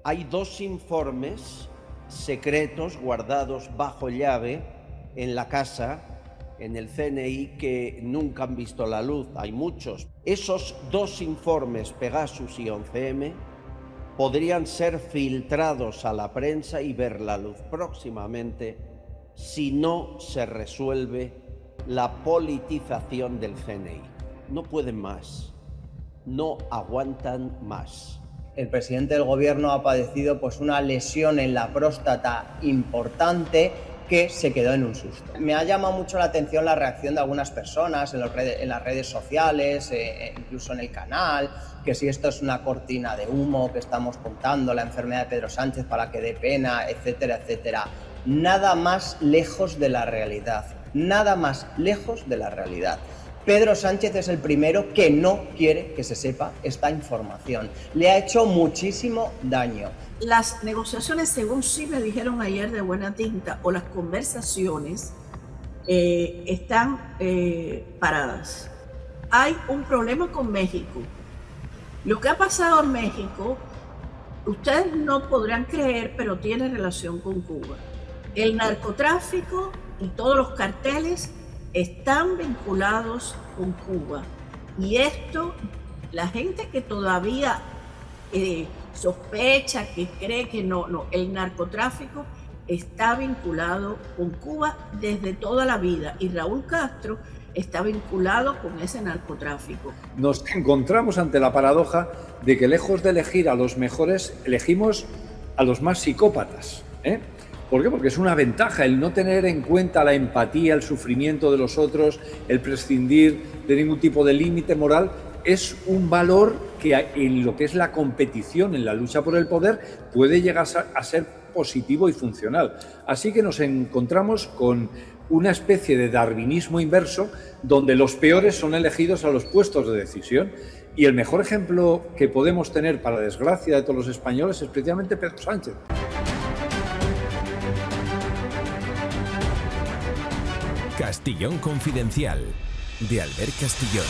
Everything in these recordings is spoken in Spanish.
Hay 2 informes secretos guardados bajo llave en la casa, en el CNI, que nunca han visto la luz. Hay muchos. Esos 2 informes, Pegasus y 11M, podrían ser filtrados a la prensa y ver la luz próximamente si no se resuelve la politización del CNI. No pueden más, no aguantan más. El presidente del gobierno ha padecido pues una lesión en la próstata importante que se quedó en un susto. Me ha llamado mucho la atención la reacción de algunas personas en las redes sociales, incluso en el canal, que si esto es una cortina de humo, que estamos contando la enfermedad de Pedro Sánchez para que dé pena, etcétera, etcétera. Nada más lejos de la realidad, nada más lejos de la realidad. Pedro Sánchez es el primero que no quiere que se sepa esta información. Le ha hecho muchísimo daño. Las negociaciones, según sí me dijeron ayer de buena tinta, o las conversaciones están paradas. Hay un problema con México. Lo que ha pasado en México, ustedes no podrán creer, pero tiene relación con Cuba. El narcotráfico y todos los carteles están vinculados con Cuba. Y esto, la gente que todavía sospecha, que cree que no, el narcotráfico está vinculado con Cuba desde toda la vida. Y Raúl Castro está vinculado con ese narcotráfico. Nos encontramos ante la paradoja de que lejos de elegir a los mejores, elegimos a los más psicópatas, ¿eh? ¿Por qué? Porque es una ventaja el no tener en cuenta la empatía, el sufrimiento de los otros, el prescindir de ningún tipo de límite moral. Es un valor que en lo que es la competición, en la lucha por el poder, puede llegar a ser positivo y funcional. Así que nos encontramos con una especie de darwinismo inverso donde los peores son elegidos a los puestos de decisión. Y el mejor ejemplo que podemos tener, para desgracia de todos los españoles, es precisamente Pedro Sánchez. Castillón Confidencial, de Albert Castillón.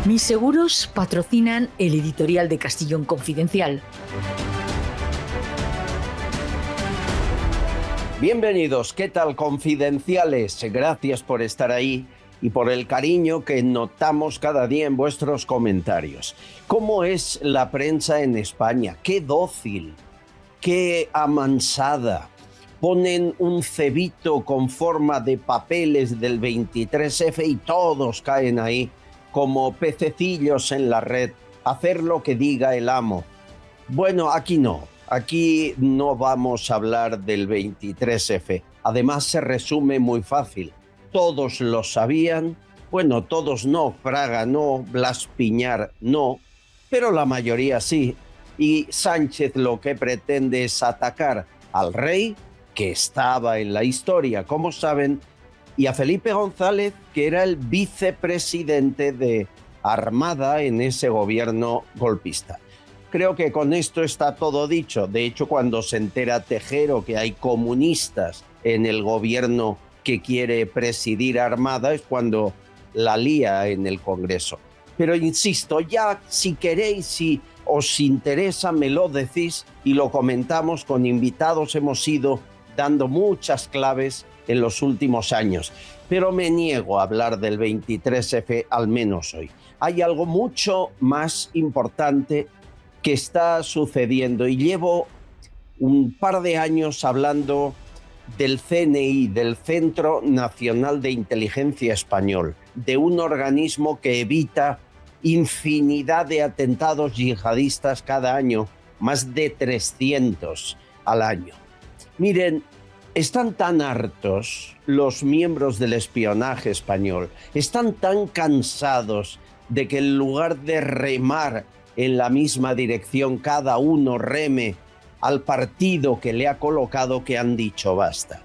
Mis seguros patrocinan el editorial de Castillón Confidencial. Bienvenidos, ¿qué tal, confidenciales? Gracias por estar ahí y por el cariño que notamos cada día en vuestros comentarios. ¿Cómo es la prensa en España? ¡Qué dócil! ¡Qué amansada! Ponen un cebito con forma de papeles del 23F y todos caen ahí como pececillos en la red, a hacer lo que diga el amo. Bueno, aquí no vamos a hablar del 23F. Además se resume muy fácil. Todos lo sabían, bueno, todos no, Fraga no, Blas Piñar no, pero la mayoría sí. Y Sánchez lo que pretende es atacar al rey, que estaba en la historia, como saben, y a Felipe González, que era el vicepresidente de Armada en ese gobierno golpista. Creo que con esto está todo dicho. De hecho, cuando se entera Tejero que hay comunistas en el gobierno que quiere presidir Armada, es cuando la lía en el Congreso. Pero insisto, ya si queréis, si os interesa, me lo decís y lo comentamos con invitados. Hemos ido dando muchas claves en los últimos años, pero me niego a hablar del 23F, al menos hoy. Hay algo mucho más importante que está sucediendo y llevo un par de años hablando del CNI, del Centro Nacional de Inteligencia Español, de un organismo que evita infinidad de atentados yihadistas cada año, más de 300 al año. Miren, están tan hartos los miembros del espionaje español, están tan cansados de que en lugar de remar en la misma dirección, cada uno reme al partido que le ha colocado, que han dicho basta.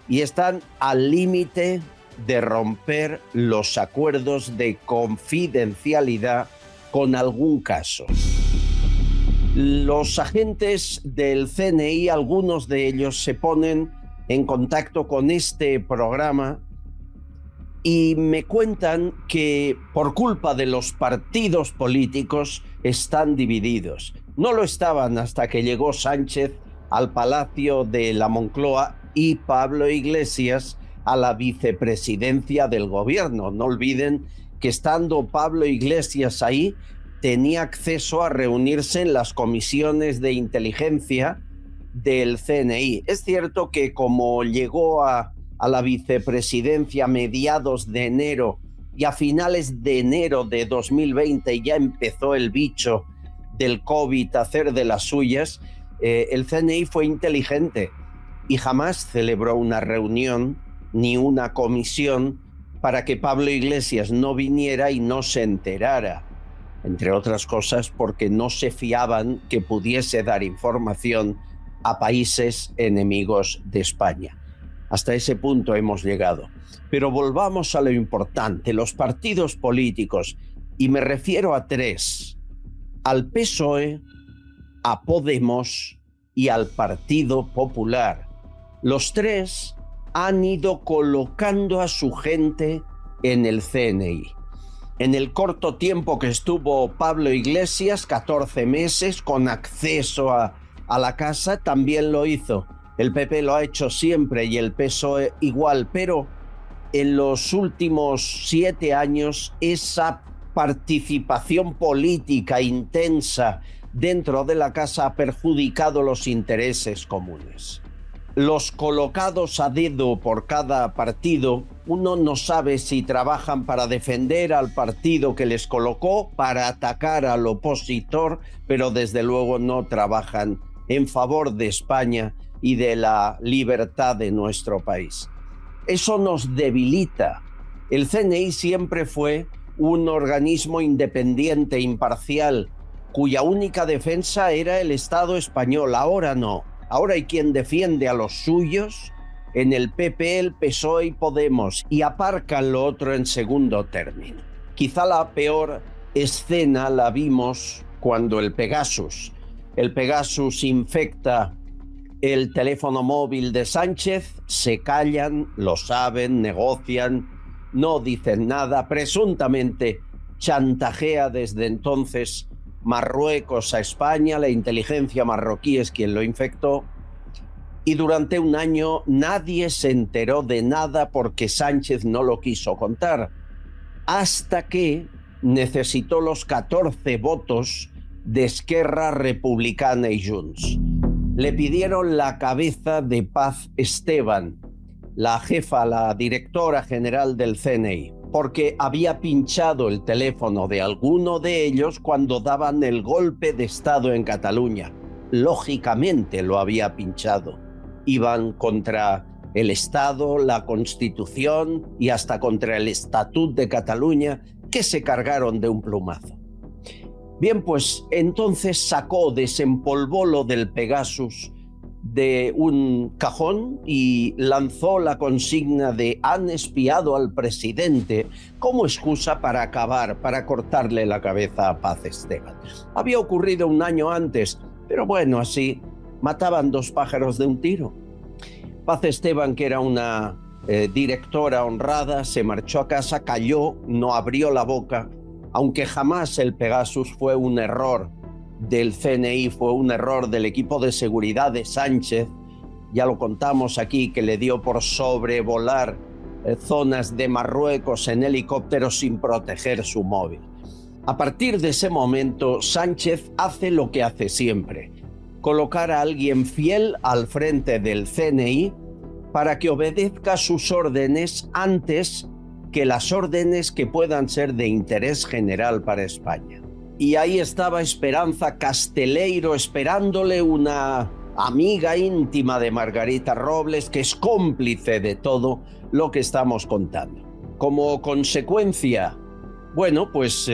Y están al límite de romper los acuerdos de confidencialidad con algún caso. Los agentes del CNI, algunos de ellos, se ponen en contacto con este programa y me cuentan que por culpa de los partidos políticos están divididos. No lo estaban hasta que llegó Sánchez al Palacio de la Moncloa y Pablo Iglesias a la vicepresidencia del gobierno. No olviden que estando Pablo Iglesias ahí, tenía acceso a reunirse en las comisiones de inteligencia del CNI. Es cierto que como llegó a la vicepresidencia a mediados de enero y a finales de enero de 2020 ya empezó el bicho del COVID a hacer de las suyas, el CNI fue inteligente y jamás celebró una reunión ni una comisión para que Pablo Iglesias no viniera y no se enterara, entre otras cosas porque no se fiaban que pudiese dar información a países enemigos de España. Hasta ese punto hemos llegado. Pero volvamos a lo importante, los partidos políticos, y me refiero a tres: al PSOE, a Podemos y al Partido Popular. Los tres han ido colocando a su gente en el CNI. En el corto tiempo que estuvo Pablo Iglesias, 14 meses, con acceso a la casa, también lo hizo. El PP lo ha hecho siempre y el PSOE igual, pero en los últimos 7 años esa participación política intensa dentro de la casa ha perjudicado los intereses comunes. Los colocados a dedo por cada partido, uno no sabe si trabajan para defender al partido que les colocó, para atacar al opositor, pero desde luego no trabajan en favor de España y de la libertad de nuestro país. Eso nos debilita. El CNI siempre fue un organismo independiente, imparcial, cuya única defensa era el Estado español. Ahora no. Ahora hay quien defiende a los suyos en el PP, el PSOE y Podemos y aparcan lo otro en segundo término. Quizá la peor escena la vimos cuando el Pegasus infecta el teléfono móvil de Sánchez, se callan, lo saben, negocian, no dicen nada, presuntamente chantajea desde entonces Marruecos a España, la inteligencia marroquí es quien lo infectó, y durante un año nadie se enteró de nada porque Sánchez no lo quiso contar, hasta que necesitó los 14 votos de Esquerra Republicana y Junts. Le pidieron la cabeza de Paz Esteban, la jefa, la directora general del CNI, porque había pinchado el teléfono de alguno de ellos cuando daban el golpe de Estado en Cataluña. Lógicamente lo había pinchado. Iban contra el Estado, la Constitución y hasta contra el Estatut de Cataluña, que se cargaron de un plumazo. Bien, pues entonces desempolvó lo del Pegasus de un cajón y lanzó la consigna de "han espiado al presidente" como excusa para acabar, para cortarle la cabeza a Paz Esteban. Había ocurrido un año antes, pero bueno, así mataban 2 pájaros de un tiro. Paz Esteban, que era una directora honrada, se marchó a casa, calló, no abrió la boca, aunque jamás el Pegasus fue un error del CNI, fue un error del equipo de seguridad de Sánchez. Ya lo contamos aquí, que le dio por sobrevolar zonas de Marruecos en helicóptero sin proteger su móvil. A partir de ese momento, Sánchez hace lo que hace siempre: colocar a alguien fiel al frente del CNI para que obedezca sus órdenes antes que las órdenes que puedan ser de interés general para España. Y ahí estaba Esperanza Casteleiro esperándole, una amiga íntima de Margarita Robles, que es cómplice de todo lo que estamos contando. Como consecuencia, bueno, pues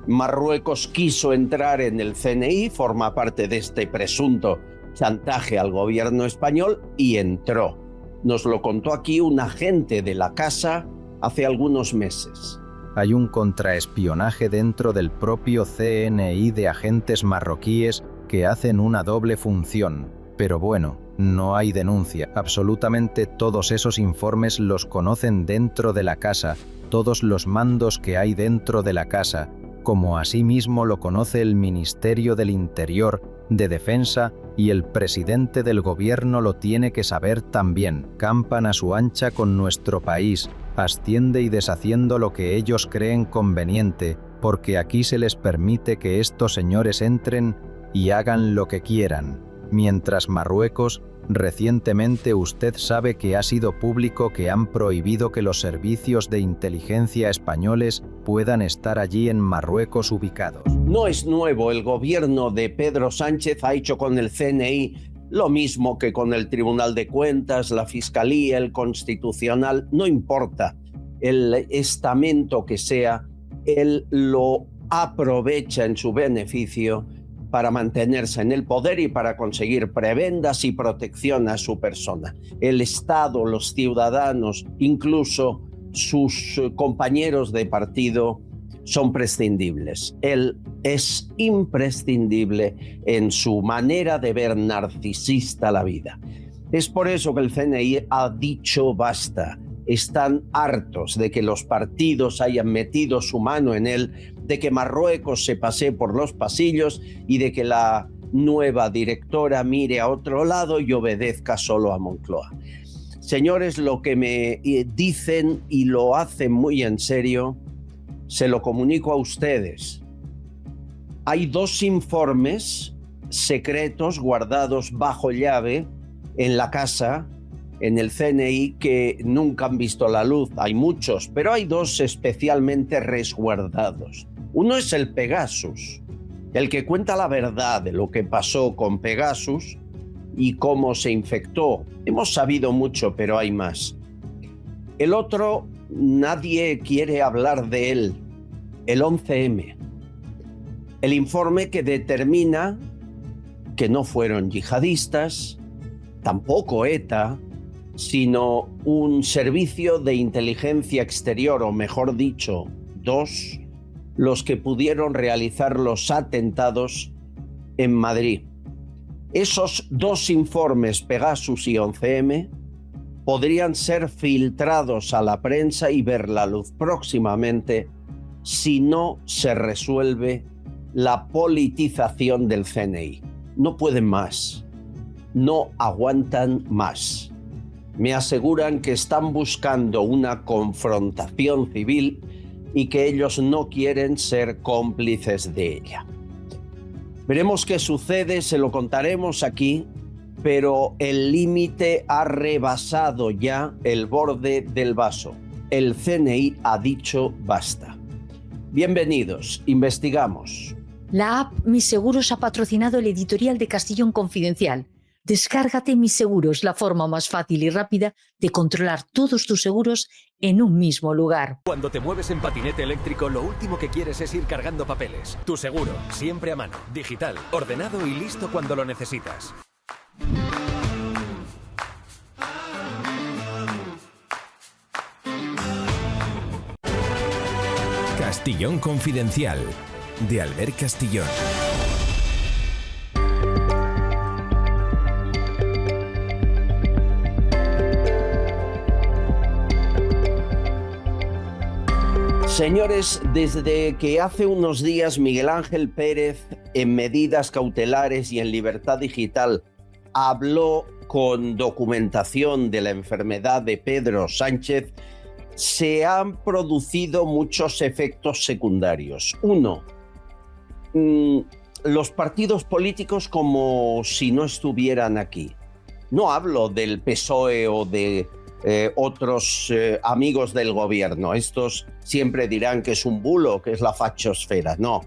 Marruecos quiso entrar en el CNI, forma parte de este presunto chantaje al gobierno español, y entró. Nos lo contó aquí un agente de la casa hace algunos meses. Hay un contraespionaje dentro del propio CNI de agentes marroquíes que hacen una doble función. Pero bueno, no hay denuncia. Absolutamente todos esos informes los conocen dentro de la casa, todos los mandos que hay dentro de la casa, como asimismo lo conoce el Ministerio del Interior, de Defensa y el presidente del gobierno lo tiene que saber también. Campan a su ancha con nuestro país, asciende y deshaciendo lo que ellos creen conveniente, porque aquí se les permite que estos señores entren y hagan lo que quieran. Mientras Marruecos, recientemente usted sabe que ha sido público que han prohibido que los servicios de inteligencia españoles puedan estar allí en Marruecos ubicados. No es nuevo, el gobierno de Pedro Sánchez ha hecho con el CNI lo mismo que con el Tribunal de Cuentas, la Fiscalía, el Constitucional, no importa el estamento que sea, él lo aprovecha en su beneficio para mantenerse en el poder y para conseguir prebendas y protección a su persona. El Estado, los ciudadanos, incluso sus compañeros de partido son prescindibles. Él es imprescindible en su manera de ver narcisista la vida. Es por eso que el CNI ha dicho basta. Están hartos de que los partidos hayan metido su mano en él, de que Marruecos se pasee por los pasillos y de que la nueva directora mire a otro lado y obedezca solo a Moncloa. Señores, lo que me dicen y lo hacen muy en serio, se lo comunico a ustedes. Hay 2 informes secretos guardados bajo llave en la casa, en el CNI, que nunca han visto la luz. Hay muchos, pero hay 2 especialmente resguardados. Uno es el Pegasus, el que cuenta la verdad de lo que pasó con Pegasus y cómo se infectó. Hemos sabido mucho, pero hay más. El otro, nadie quiere hablar de él, el 11M. El informe que determina que no fueron yihadistas, tampoco ETA, sino un servicio de inteligencia exterior, o mejor dicho, 2, los que pudieron realizar los atentados en Madrid. Esos 2 informes, Pegasus y 11M, podrían ser filtrados a la prensa y ver la luz próximamente si no se resuelve la politización del CNI. No pueden más, no aguantan más. Me aseguran que están buscando una confrontación civil y que ellos no quieren ser cómplices de ella. Veremos qué sucede, se lo contaremos aquí, pero el límite ha rebasado ya el borde del vaso. El CNI ha dicho basta. Bienvenidos, investigamos. La app Mis Seguros ha patrocinado el editorial de Castellón Confidencial. Descárgate Mis Seguros, la forma más fácil y rápida de controlar todos tus seguros en un mismo lugar. Cuando te mueves en patinete eléctrico, lo último que quieres es ir cargando papeles. Tu seguro, siempre a mano, digital, ordenado y listo cuando lo necesitas. Castellón Confidencial, de Albert Castillón. Señores, desde que hace unos días Miguel Ángel Pérez, en medidas cautelares y en libertad digital, habló con documentación de la enfermedad de Pedro Sánchez, se han producido muchos efectos secundarios. Uno, los partidos políticos como si no estuvieran aquí. No hablo del PSOE o de otros amigos del gobierno. Estos siempre dirán que es un bulo, que es la fachosfera. No,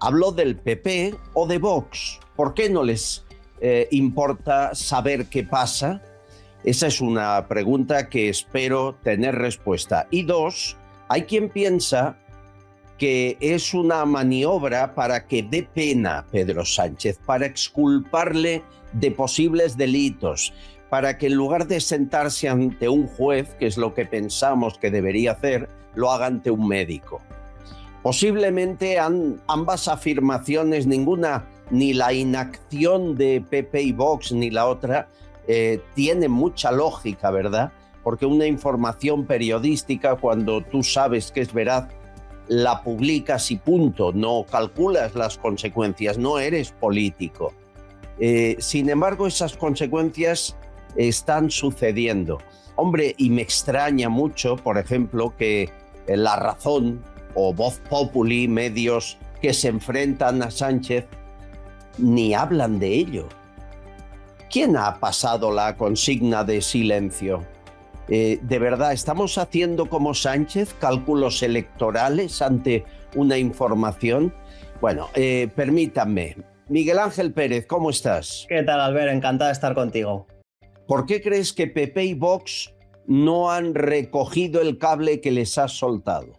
hablo del PP o de Vox. ¿Por qué no les importa saber qué pasa? Esa es una pregunta que espero tener respuesta. Y 2, hay quien piensa que es una maniobra para que dé pena Pedro Sánchez, para exculparle de posibles delitos, para que en lugar de sentarse ante un juez, que es lo que pensamos que debería hacer, lo haga ante un médico. Posiblemente ambas afirmaciones, ninguna, ni la inacción de PP y Vox ni la otra, tiene mucha lógica, ¿verdad? Porque una información periodística, cuando tú sabes que es veraz, la publicas y punto, no calculas las consecuencias, no eres político. Sin embargo, esas consecuencias están sucediendo. Hombre, y me extraña mucho, por ejemplo, que La Razón o Voz Populi, medios que se enfrentan a Sánchez, ni hablan de ello. ¿Quién ha pasado la consigna de silencio? ¿De verdad estamos haciendo como Sánchez cálculos electorales ante una información? Bueno, permítanme. Miguel Ángel Pérez, ¿cómo estás? ¿Qué tal, Albert? Encantado de estar contigo. ¿Por qué crees que PP y Vox no han recogido el cable que les has soltado?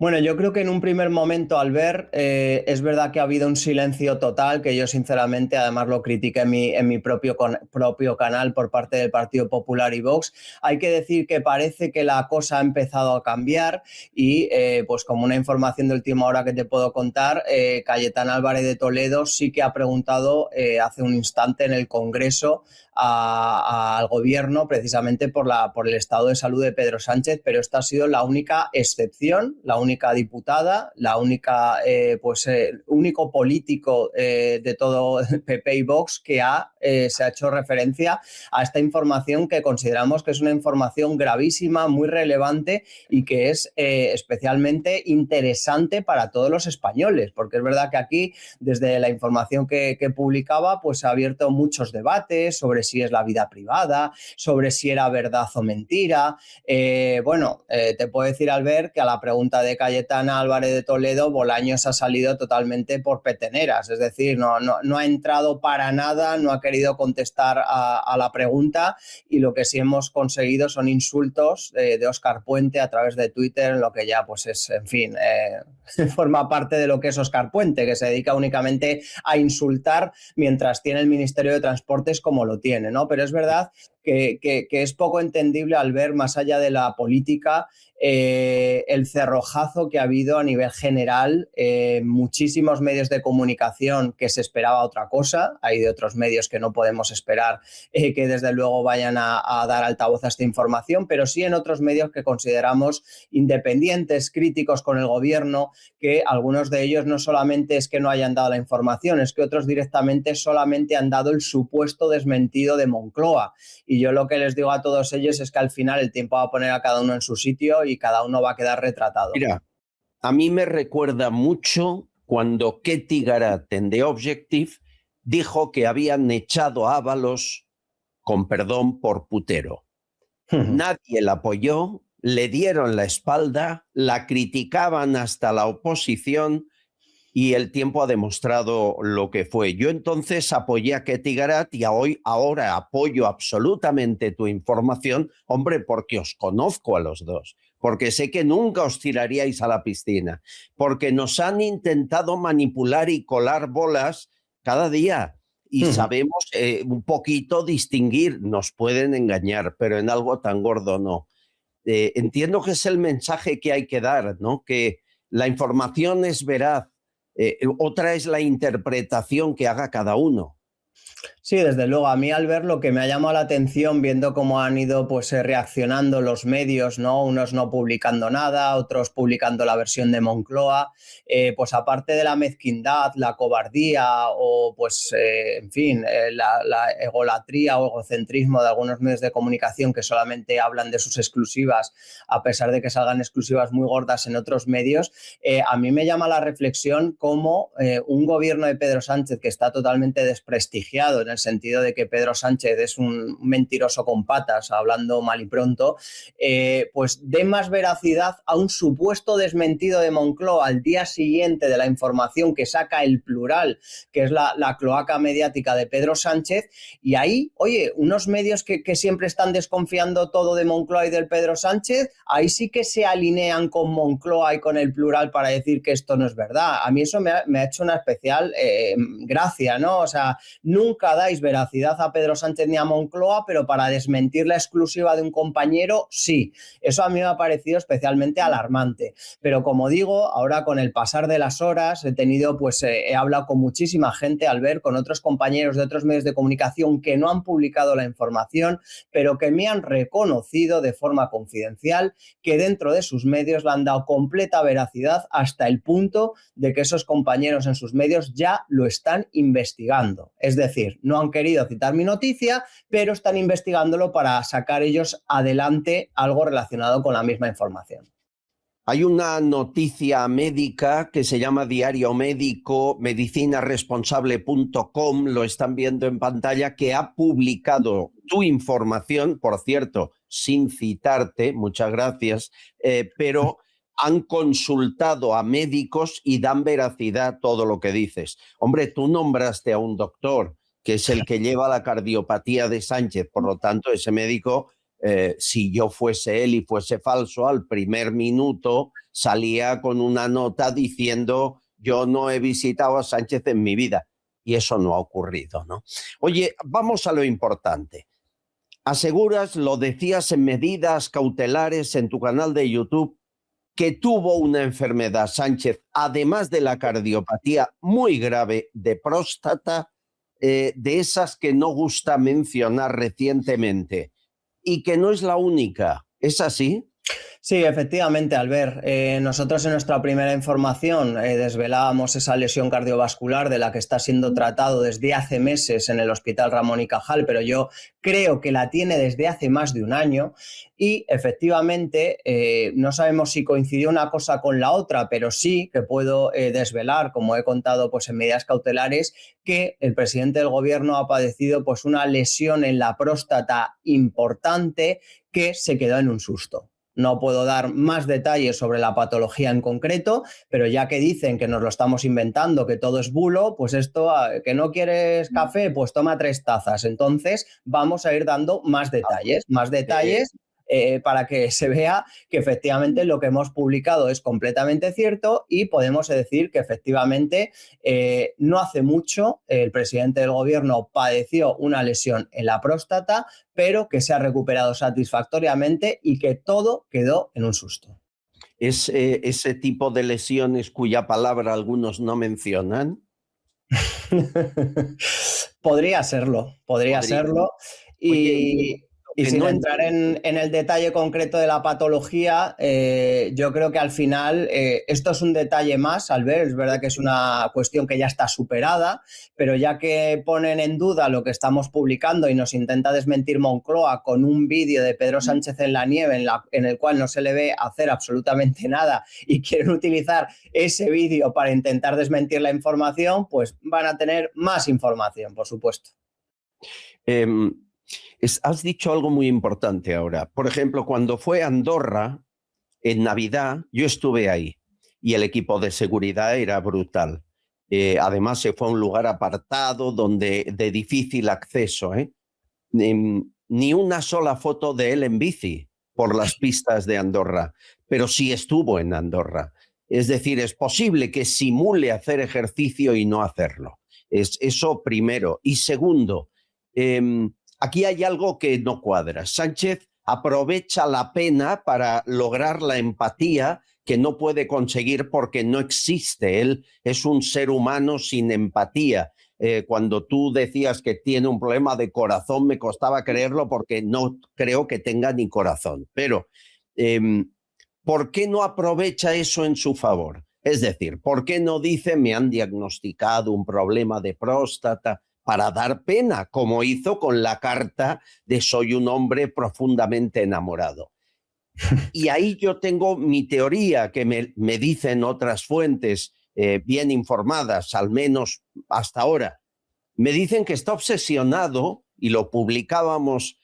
Bueno, yo creo que en un primer momento, Albert, es verdad que ha habido un silencio total, que yo sinceramente además lo critiqué en mi propio canal por parte del Partido Popular y Vox. Hay que decir que parece que la cosa ha empezado a cambiar y pues como una información de última hora que te puedo contar, Cayetana Álvarez de Toledo sí que ha preguntado hace un instante en el Congreso al gobierno precisamente por el estado de salud de Pedro Sánchez, pero esta ha sido la única excepción, la única diputada, único político de todo PP y Vox que se ha hecho referencia a esta información que consideramos que es una información gravísima, muy relevante y que es especialmente interesante para todos los españoles, porque es verdad que aquí, desde la información que publicaba, pues ha abierto muchos debates sobre si es la vida privada, sobre si era verdad o mentira. Te puedo decir, Albert, que a la pregunta de Cayetana Álvarez de Toledo, Bolaños ha salido totalmente por peteneras, es decir, no ha entrado para nada, no ha querido contestar a la pregunta, y lo que sí hemos conseguido son insultos de Óscar Puente a través de Twitter, lo que ya pues es, en fin, forma parte de lo que es Óscar Puente, que se dedica únicamente a insultar mientras tiene el Ministerio de Transportes como lo tiene, ¿no? Pero es verdad que es poco entendible al ver, más allá de la política, el cerrojazo que ha habido a nivel general, muchísimos medios de comunicación que se esperaba otra cosa. Hay de otros medios que no podemos esperar que desde luego vayan a dar altavoz a esta información, pero sí en otros medios que consideramos independientes, críticos con el gobierno, que algunos de ellos no solamente es que no hayan dado la información, es que otros directamente solamente han dado el supuesto desmentido de Moncloa. Y yo lo que les digo a todos ellos es que al final el tiempo va a poner a cada uno en su sitio y cada uno va a quedar retratado. Mira, a mí me recuerda mucho cuando Ketty Garat en The Objective dijo que habían echado a Ábalos, con perdón, por putero. Nadie la apoyó, le dieron la espalda, la criticaban hasta la oposición y el tiempo ha demostrado lo que fue. Yo entonces apoyé a Ketty Garat y ahora apoyo absolutamente tu información, hombre, porque os conozco a los dos, porque sé que nunca os tiraríais a la piscina, porque nos han intentado manipular y colar bolas cada día y sabemos un poquito distinguir, nos pueden engañar, pero en algo tan gordo no. Entiendo que es el mensaje que hay que dar, ¿no? Que la información es veraz. Otra es la interpretación que haga cada uno. Sí, desde luego. A mí, al ver, lo que me ha llamado la atención, viendo cómo han ido pues reaccionando los medios, ¿no? Unos no publicando nada, otros publicando la versión de Moncloa, pues aparte de la mezquindad, la cobardía o pues, en fin, la egolatría o egocentrismo de algunos medios de comunicación que solamente hablan de sus exclusivas, a pesar de que salgan exclusivas muy gordas en otros medios, a mí me llama la reflexión cómo un gobierno de Pedro Sánchez que está totalmente desprestigiado en el sentido de que Pedro Sánchez es un mentiroso con patas, hablando mal y pronto, pues dé más veracidad a un supuesto desmentido de Moncloa al día siguiente de la información que saca El Plural, que es la cloaca mediática de Pedro Sánchez, y ahí, oye, unos medios que siempre están desconfiando todo de Moncloa y del Pedro Sánchez, ahí sí que se alinean con Moncloa y con El Plural para decir que esto no es verdad. A mí eso me ha hecho una especial gracia, ¿no? O sea, nunca da dais veracidad a Pedro Sánchez ni a Moncloa, pero para desmentir la exclusiva de un compañero, sí. Eso a mí me ha parecido especialmente alarmante. Pero como digo, ahora con el pasar de las horas he hablado con muchísima gente, Albert, con otros compañeros de otros medios de comunicación que no han publicado la información, pero que me han reconocido de forma confidencial que dentro de sus medios le han dado completa veracidad hasta el punto de que esos compañeros en sus medios ya lo están investigando. Es decir, no han querido citar mi noticia, pero están investigándolo para sacar ellos adelante algo relacionado con la misma información. Hay una noticia médica que se llama Diario Médico, medicinaresponsable.com, lo están viendo en pantalla, que ha publicado tu información, por cierto, sin citarte, muchas gracias, pero han consultado a médicos y dan veracidad a todo lo que dices. Hombre, tú nombraste a un doctor, que es el que lleva la cardiopatía de Sánchez, por lo tanto, ese médico... si yo fuese él y fuese falso, al primer minuto salía con una nota diciendo yo no he visitado a Sánchez en mi vida. Y eso no ha ocurrido, ¿no? Oye, vamos a lo importante. Aseguras, lo decías en Medidas Cautelares en tu canal de YouTube, que tuvo una enfermedad, Sánchez, además de la cardiopatía muy grave de próstata, de esas que no gusta mencionar recientemente. Y que no es la única, ¿es así? Sí, efectivamente, Albert. Nosotros en nuestra primera información desvelábamos esa lesión cardiovascular de la que está siendo tratado desde hace meses en el Hospital Ramón y Cajal, pero yo creo que la tiene desde hace más de un año y efectivamente no sabemos si coincidió una cosa con la otra, pero sí que puedo desvelar, como he contado pues, en Medidas Cautelares, que el presidente del gobierno ha padecido pues, una lesión en la próstata importante que se quedó en un susto. No puedo dar más detalles sobre la patología en concreto, pero ya que dicen que nos lo estamos inventando, que todo es bulo, pues esto, que no quieres café, pues toma 3 tazas. Entonces vamos a ir dando más detalles para que se vea que efectivamente lo que hemos publicado es completamente cierto y podemos decir que efectivamente no hace mucho el presidente del gobierno padeció una lesión en la próstata, pero que se ha recuperado satisfactoriamente y que todo quedó en un susto. ¿Es ese tipo de lesiones cuya palabra algunos no mencionan? Podría serlo. Y sin entrar en el detalle concreto de la patología, yo creo que al final esto es un detalle más, Albert, es verdad que es una cuestión que ya está superada, pero ya que ponen en duda lo que estamos publicando y nos intenta desmentir Moncloa con un vídeo de Pedro Sánchez en la nieve en el cual no se le ve hacer absolutamente nada y quieren utilizar ese vídeo para intentar desmentir la información, pues van a tener más información, por supuesto. Has dicho algo muy importante ahora. Por ejemplo, cuando fue a Andorra, en Navidad, yo estuve ahí y el equipo de seguridad era brutal. Además, se fue a un lugar apartado de difícil acceso. Ni una sola foto de él en bici por las pistas de Andorra, pero sí estuvo en Andorra. Es decir, es posible que simule hacer ejercicio y no hacerlo. Eso primero. Y segundo, aquí hay algo que no cuadra. Sánchez aprovecha la pena para lograr la empatía que no puede conseguir porque no existe. Él es un ser humano sin empatía. Cuando tú decías que tiene un problema de corazón, me costaba creerlo porque no creo que tenga ni corazón. Pero, ¿por qué no aprovecha eso en su favor? Es decir, ¿por qué no dice me han diagnosticado un problema de próstata? Para dar pena, como hizo con la carta de soy un hombre profundamente enamorado. Y ahí yo tengo mi teoría que me dicen otras fuentes bien informadas, al menos hasta ahora. Me dicen que está obsesionado, y lo publicábamos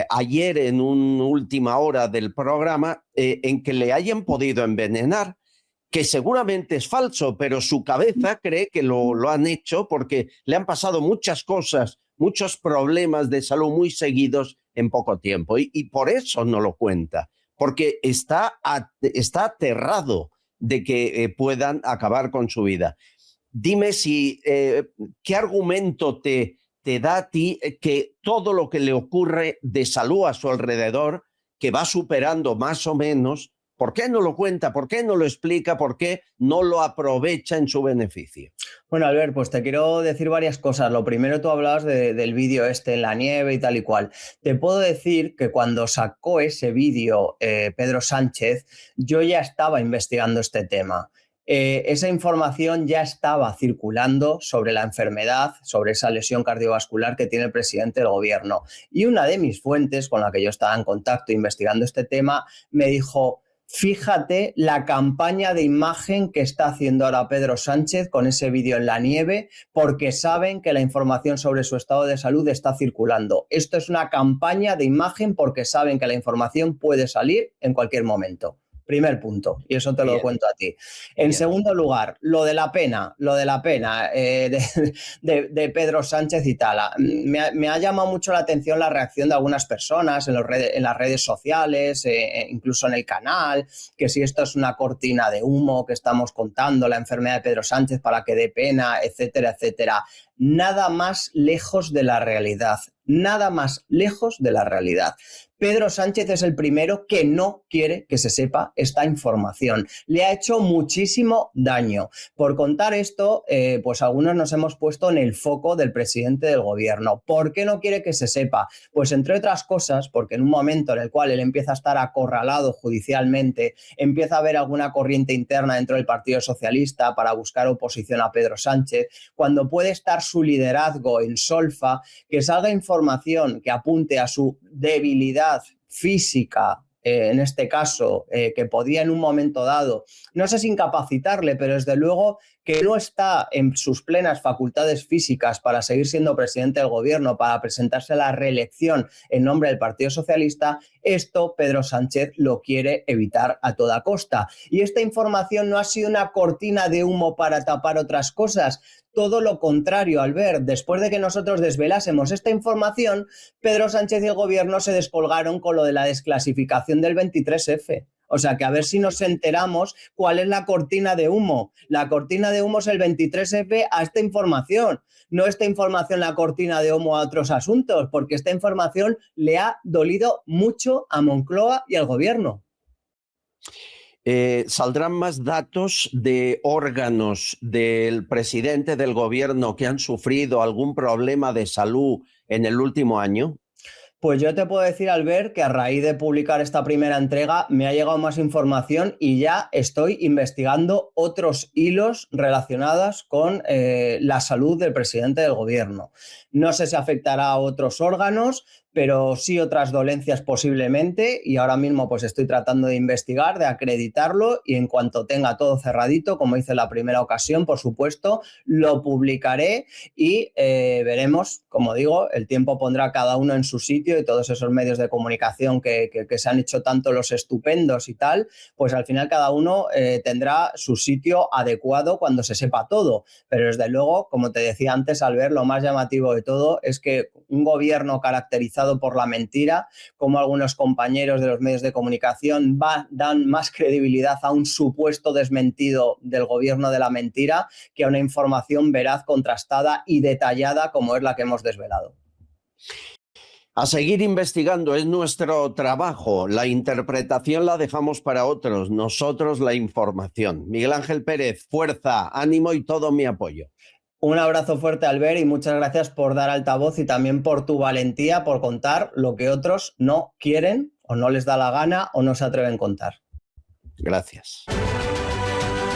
ayer en una última hora del programa, en que le hayan podido envenenar, que seguramente es falso, pero su cabeza cree que lo han hecho porque le han pasado muchas cosas, muchos problemas de salud muy seguidos en poco tiempo. Y por eso no lo cuenta, porque está aterrado de que puedan acabar con su vida. Dime ¿qué argumento te te da a ti que todo lo que le ocurre de salud a su alrededor, que va superando más o menos, ¿por qué no lo cuenta? ¿Por qué no lo explica? ¿Por qué no lo aprovecha en su beneficio? Bueno, Albert, pues te quiero decir varias cosas. Lo primero, tú hablabas del vídeo este en la nieve y tal y cual. Te puedo decir que cuando sacó ese vídeo Pedro Sánchez, yo ya estaba investigando este tema. Esa información ya estaba circulando sobre la enfermedad, sobre esa lesión cardiovascular que tiene el presidente del gobierno. Y una de mis fuentes con la que yo estaba en contacto investigando este tema me dijo: fíjate la campaña de imagen que está haciendo ahora Pedro Sánchez con ese vídeo en la nieve, porque saben que la información sobre su estado de salud está circulando. Esto es una campaña de imagen porque saben que la información puede salir en cualquier momento. Primer punto, y eso te lo cuento a ti. En segundo lugar, lo de la pena de Pedro Sánchez y tal. Me ha llamado mucho la atención la reacción de algunas personas en las redes sociales, incluso en el canal, que si esto es una cortina de humo, que estamos contando la enfermedad de Pedro Sánchez para que dé pena, etcétera, etcétera. Nada más lejos de la realidad. Nada más lejos de la realidad. Pedro Sánchez es el primero que no quiere que se sepa esta información. Le ha hecho muchísimo daño. Por contar esto, pues algunos nos hemos puesto en el foco del presidente del gobierno. ¿Por qué no quiere que se sepa? Pues entre otras cosas, porque en un momento en el cual él empieza a estar acorralado judicialmente, empieza a haber alguna corriente interna dentro del Partido Socialista para buscar oposición a Pedro Sánchez, cuando puede estar su liderazgo en solfa, que salga información que apunte a su debilidad física, en este caso, que podía en un momento dado, no sé si incapacitarle, pero desde luego que no está en sus plenas facultades físicas para seguir siendo presidente del gobierno, para presentarse a la reelección en nombre del Partido Socialista, esto Pedro Sánchez lo quiere evitar a toda costa. Y esta información no ha sido una cortina de humo para tapar otras cosas. Todo lo contrario, Albert. Después de que nosotros desvelásemos esta información, Pedro Sánchez y el gobierno se descolgaron con lo de la desclasificación del 23F. O sea, que a ver si nos enteramos cuál es la cortina de humo. La cortina de humo es el 23F a esta información. No esta información la cortina de humo a otros asuntos, porque esta información le ha dolido mucho a Moncloa y al gobierno. ¿Saldrán más datos de órganos del presidente del gobierno que han sufrido algún problema de salud en el último año? Pues yo te puedo decir, Albert, que a raíz de publicar esta primera entrega me ha llegado más información y ya estoy investigando otros hilos relacionados con la salud del presidente del gobierno. No sé si afectará a otros órganos, pero sí otras dolencias posiblemente, y ahora mismo pues estoy tratando de investigar, de acreditarlo, y en cuanto tenga todo cerradito, como hice en la primera ocasión, por supuesto, lo publicaré y veremos, como digo, el tiempo pondrá cada uno en su sitio, y todos esos medios de comunicación que se han hecho tanto los estupendos y tal, pues al final cada uno tendrá su sitio adecuado cuando se sepa todo. Pero desde luego, como te decía antes, Albert, lo más llamativo de todo es que un gobierno caracterizado por la mentira, como algunos compañeros de los medios de comunicación dan más credibilidad a un supuesto desmentido del gobierno de la mentira que a una información veraz, contrastada y detallada como es la que hemos desvelado. A seguir investigando, es nuestro trabajo. La interpretación la dejamos para otros, nosotros la información. Miguel Ángel Pérez, fuerza, ánimo y todo mi apoyo. Un abrazo fuerte, Albert, y muchas gracias por dar altavoz y también por tu valentía, por contar lo que otros no quieren o no les da la gana o no se atreven a contar. Gracias.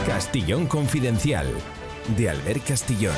Castillón Confidencial, de Albert Castillón.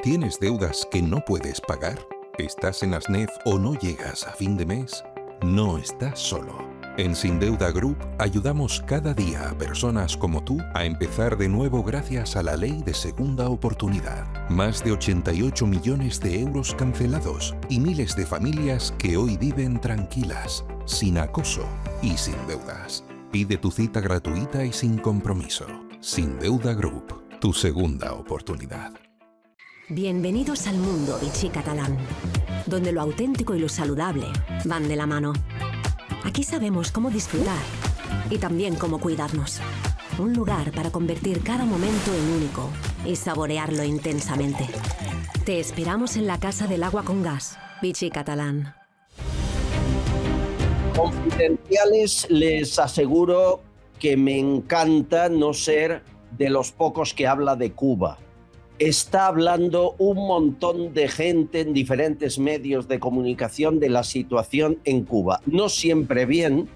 ¿Tienes deudas que no puedes pagar? ¿Estás en ASNEF o no llegas a fin de mes? No estás solo. En Sin Deuda Group ayudamos cada día a personas como tú a empezar de nuevo gracias a la ley de segunda oportunidad. Más de 88 millones de euros cancelados y miles de familias que hoy viven tranquilas, sin acoso y sin deudas. Pide tu cita gratuita y sin compromiso. Sin Deuda Group, tu segunda oportunidad. Bienvenidos al mundo Vichy catalán, donde lo auténtico y lo saludable van de la mano. Aquí sabemos cómo disfrutar y también cómo cuidarnos. Un lugar para convertir cada momento en único y saborearlo intensamente. Te esperamos en la Casa del Agua con Gas, Vichy Catalán. Confidenciales, les aseguro que me encanta no ser de los pocos que habla de Cuba. Está hablando un montón de gente en diferentes medios de comunicación de la situación en Cuba. No siempre bien,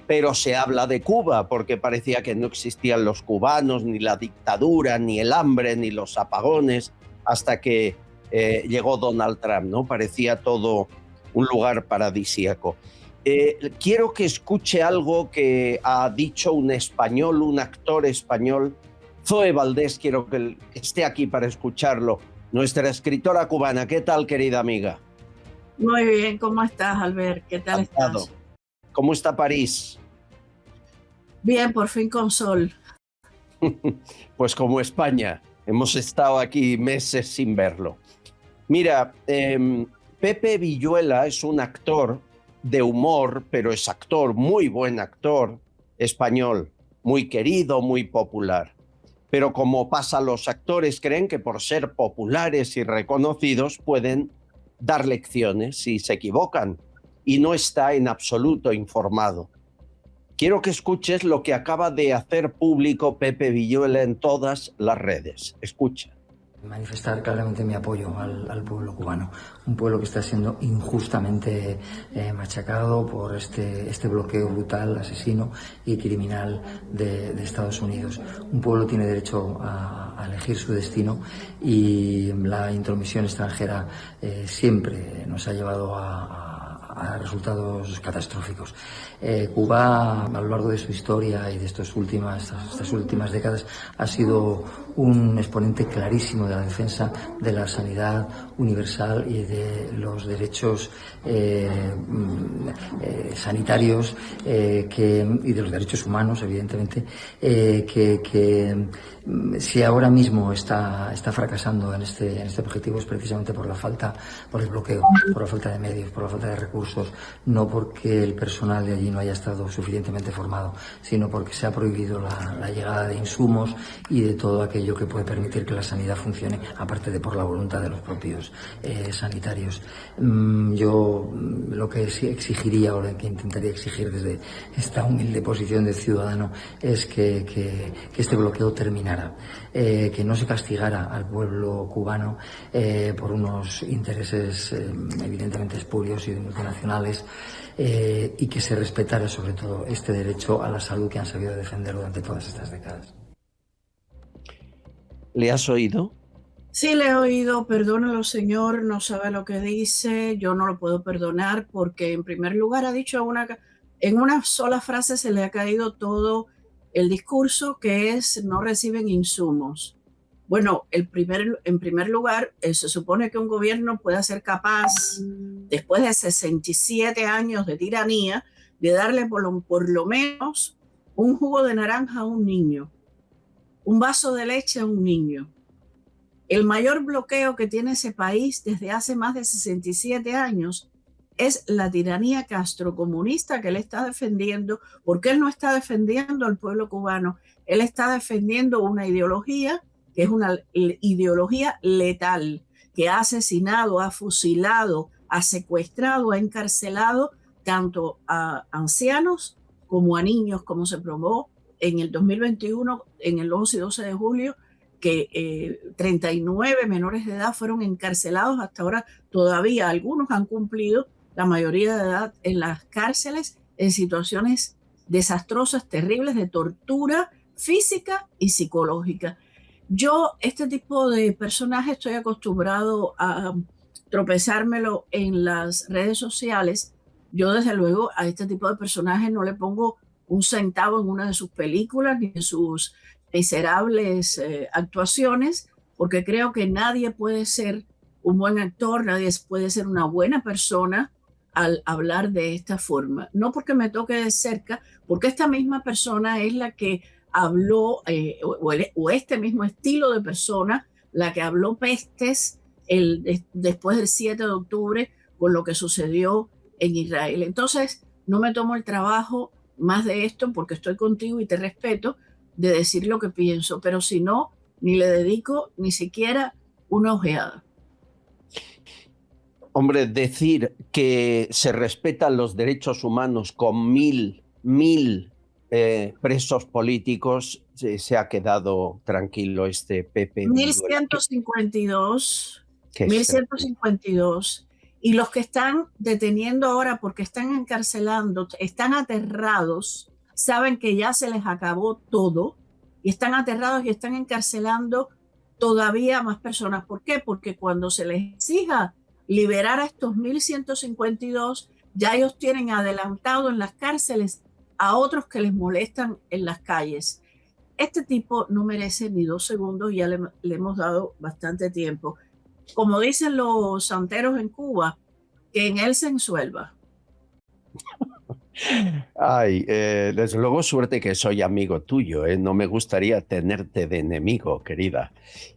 pero se habla de Cuba porque parecía que no existían los cubanos, ni la dictadura, ni el hambre, ni los apagones, hasta que llegó Donald Trump, ¿no? Parecía todo un lugar paradisíaco. Quiero que escuche algo que ha dicho un español, un actor español, Zoe Valdés, quiero que esté aquí para escucharlo. Nuestra escritora cubana. ¿Qué tal, querida amiga? Muy bien, ¿cómo estás, Albert? ¿Qué tal estás? ¿Cómo está París? Bien, por fin con sol. Pues como España. Hemos estado aquí meses sin verlo. Mira, Pepe Villuela es un actor de humor, pero es actor, muy buen actor español, muy querido, muy popular. Pero como pasa, los actores creen que por ser populares y reconocidos pueden dar lecciones y se equivocan y no está en absoluto informado. Quiero que escuches lo que acaba de hacer público Pepe Villuela en todas las redes. Escucha. Manifestar claramente mi apoyo al pueblo cubano, un pueblo que está siendo injustamente machacado por este bloqueo brutal, asesino y criminal de Estados Unidos. Un pueblo tiene derecho a elegir su destino y la intromisión extranjera siempre nos ha llevado a resultados catastróficos. Cuba, a lo largo de su historia y de estas últimas décadas, ha sido un exponente clarísimo de la defensa de la sanidad universal y de los derechos sanitarios y de los derechos humanos, evidentemente, que si ahora mismo está fracasando en este objetivo es precisamente por el bloqueo, por la falta de medios, por la falta de recursos, no porque el personal de allí no haya estado suficientemente formado, sino porque se ha prohibido la llegada de insumos y de todo aquello que puede permitir que la sanidad funcione, aparte de por la voluntad de los propios sanitarios. Yo lo que exigiría o lo que intentaría exigir desde esta humilde posición de ciudadano es que este bloqueo terminara, que no se castigara al pueblo cubano por unos intereses evidentemente espurios y multinacionales, y que se respetara sobre todo este derecho a la salud que han sabido defender durante todas estas décadas. ¿Le has oído? Sí, le he oído. Perdónalo, señor, no sabe lo que dice. Yo no lo puedo perdonar porque, en primer lugar, ha dicho en una sola frase se le ha caído todo el discurso, que es no reciben insumos. Bueno, en primer lugar, se supone que un gobierno pueda ser capaz, después de 67 años de tiranía, de darle por lo menos un jugo de naranja a un niño, un vaso de leche a un niño. El mayor bloqueo que tiene ese país desde hace más de 67 años es la tiranía castrocomunista que él está defendiendo, porque él no está defendiendo al pueblo cubano, él está defendiendo una ideología que es una ideología letal, que ha asesinado, ha fusilado, ha secuestrado, ha encarcelado tanto a ancianos como a niños, como se probó en el 2021, en el 11 y 12 de julio, que 39 menores de edad fueron encarcelados. Hasta ahora todavía algunos han cumplido la mayoría de edad en las cárceles en situaciones desastrosas, terribles, de tortura física y psicológica. Yo, este tipo de personajes, estoy acostumbrado a tropezármelo en las redes sociales. Yo, desde luego, a este tipo de personajes no le pongo un centavo en una de sus películas ni en sus miserables actuaciones, porque creo que nadie puede ser un buen actor, nadie puede ser una buena persona al hablar de esta forma. No porque me toque de cerca, porque esta misma persona es la que habló, o este mismo estilo de persona, la que habló pestes después del 7 de octubre con lo que sucedió en Israel. Entonces, no me tomo el trabajo más de esto porque estoy contigo y te respeto de decir lo que pienso, pero si no, ni le dedico ni siquiera una ojeada. Hombre, decir que se respetan los derechos humanos con mil presos políticos, se ha quedado tranquilo este Pepe Villuela. 1152, ¿Qué es 1152. Y los que están deteniendo ahora porque están encarcelando, están aterrados, saben que ya se les acabó todo y están aterrados y están encarcelando todavía más personas. ¿Por qué? Porque cuando se les exija liberar a estos 1152, ya ellos tienen adelantado en las cárceles a otros que les molestan en las calles. Este tipo no merece ni 2 segundos, ya le hemos dado bastante tiempo. Como dicen los santeros en Cuba, que en él se ensuelva. Ay, desde luego suerte que soy amigo tuyo, ¿eh? No me gustaría tenerte de enemigo, querida.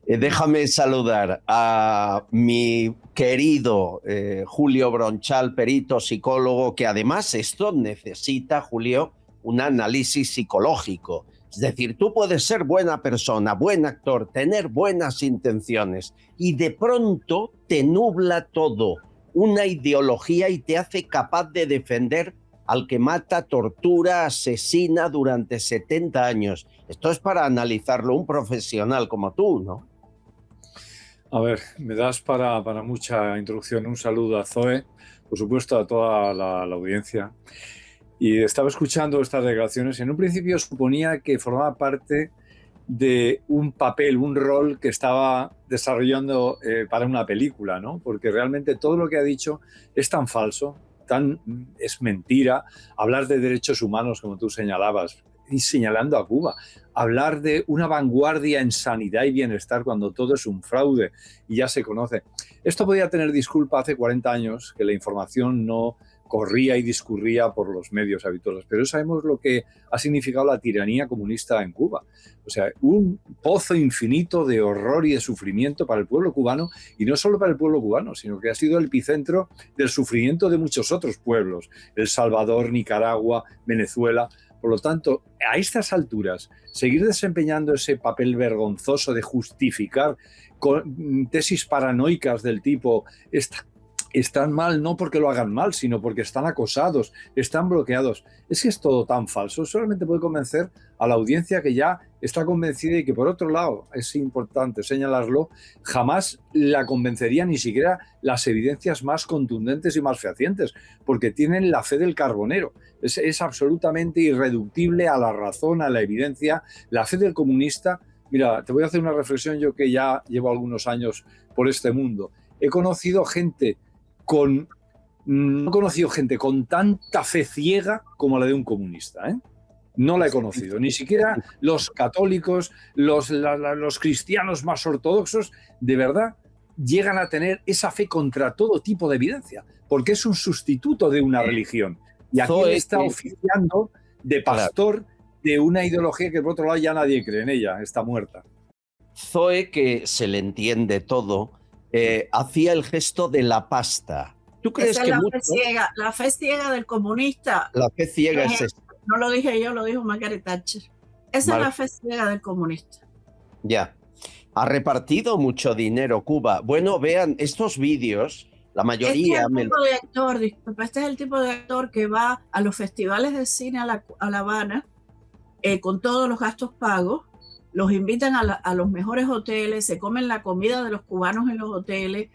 Déjame saludar a mi querido Julio Bronchal, perito psicólogo, que además esto necesita, Julio, un análisis psicológico. Es decir, tú puedes ser buena persona, buen actor, tener buenas intenciones y de pronto te nubla todo, una ideología y te hace capaz de defender al que mata, tortura, asesina durante 70 años. Esto es para analizarlo un profesional como tú, ¿no? A ver, me das para mucha introducción. Un saludo a Zoe, por supuesto a toda la audiencia. Y estaba escuchando estas declaraciones. En un principio suponía que formaba parte de un papel, un rol que estaba desarrollando para una película, ¿no? Porque realmente todo lo que ha dicho es tan falso, es mentira. Hablar de derechos humanos, como tú señalabas, y señalando a Cuba, hablar de una vanguardia en sanidad y bienestar cuando todo es un fraude y ya se conoce. Esto podía tener disculpa hace 40 años, que la información no corría y discurría por los medios habituales, pero sabemos lo que ha significado la tiranía comunista en Cuba. O sea, un pozo infinito de horror y de sufrimiento para el pueblo cubano, y no solo para el pueblo cubano, sino que ha sido el epicentro del sufrimiento de muchos otros pueblos, El Salvador, Nicaragua, Venezuela. Por lo tanto, a estas alturas, seguir desempeñando ese papel vergonzoso de justificar con tesis paranoicas del tipo están mal no porque lo hagan mal, sino porque están acosados, están bloqueados. Es que es todo tan falso. Solamente puede convencer a la audiencia que ya está convencida y que, por otro lado, es importante señalarlo, jamás la convencería ni siquiera las evidencias más contundentes y más fehacientes, porque tienen la fe del carbonero. Es absolutamente irreductible a la razón, a la evidencia. La fe del comunista. Mira, te voy a hacer una reflexión, yo que ya llevo algunos años por este mundo. He conocido gente no he conocido gente con tanta fe ciega como la de un comunista, ¿eh? No la he conocido, ni siquiera los católicos, los cristianos más ortodoxos, de verdad, llegan a tener esa fe contra todo tipo de evidencia, porque es un sustituto de una religión. Y aquí él está oficiando de pastor de una ideología que, por otro lado, ya nadie cree en ella, está muerta. Zoe, que se le entiende todo, hacía el gesto de la pasta. ¿Tú crees que la fe ciega del comunista? La fe ciega es esta. No lo dije yo, lo dijo Margaret Thatcher. Esa es la fe ciega del comunista. Ya. Ha repartido mucho dinero Cuba. Bueno, vean estos vídeos, la mayoría... Este es el tipo de actor que va a los festivales de cine a La Habana con todos los gastos pagos. Los invitan a los mejores hoteles, se comen la comida de los cubanos en los hoteles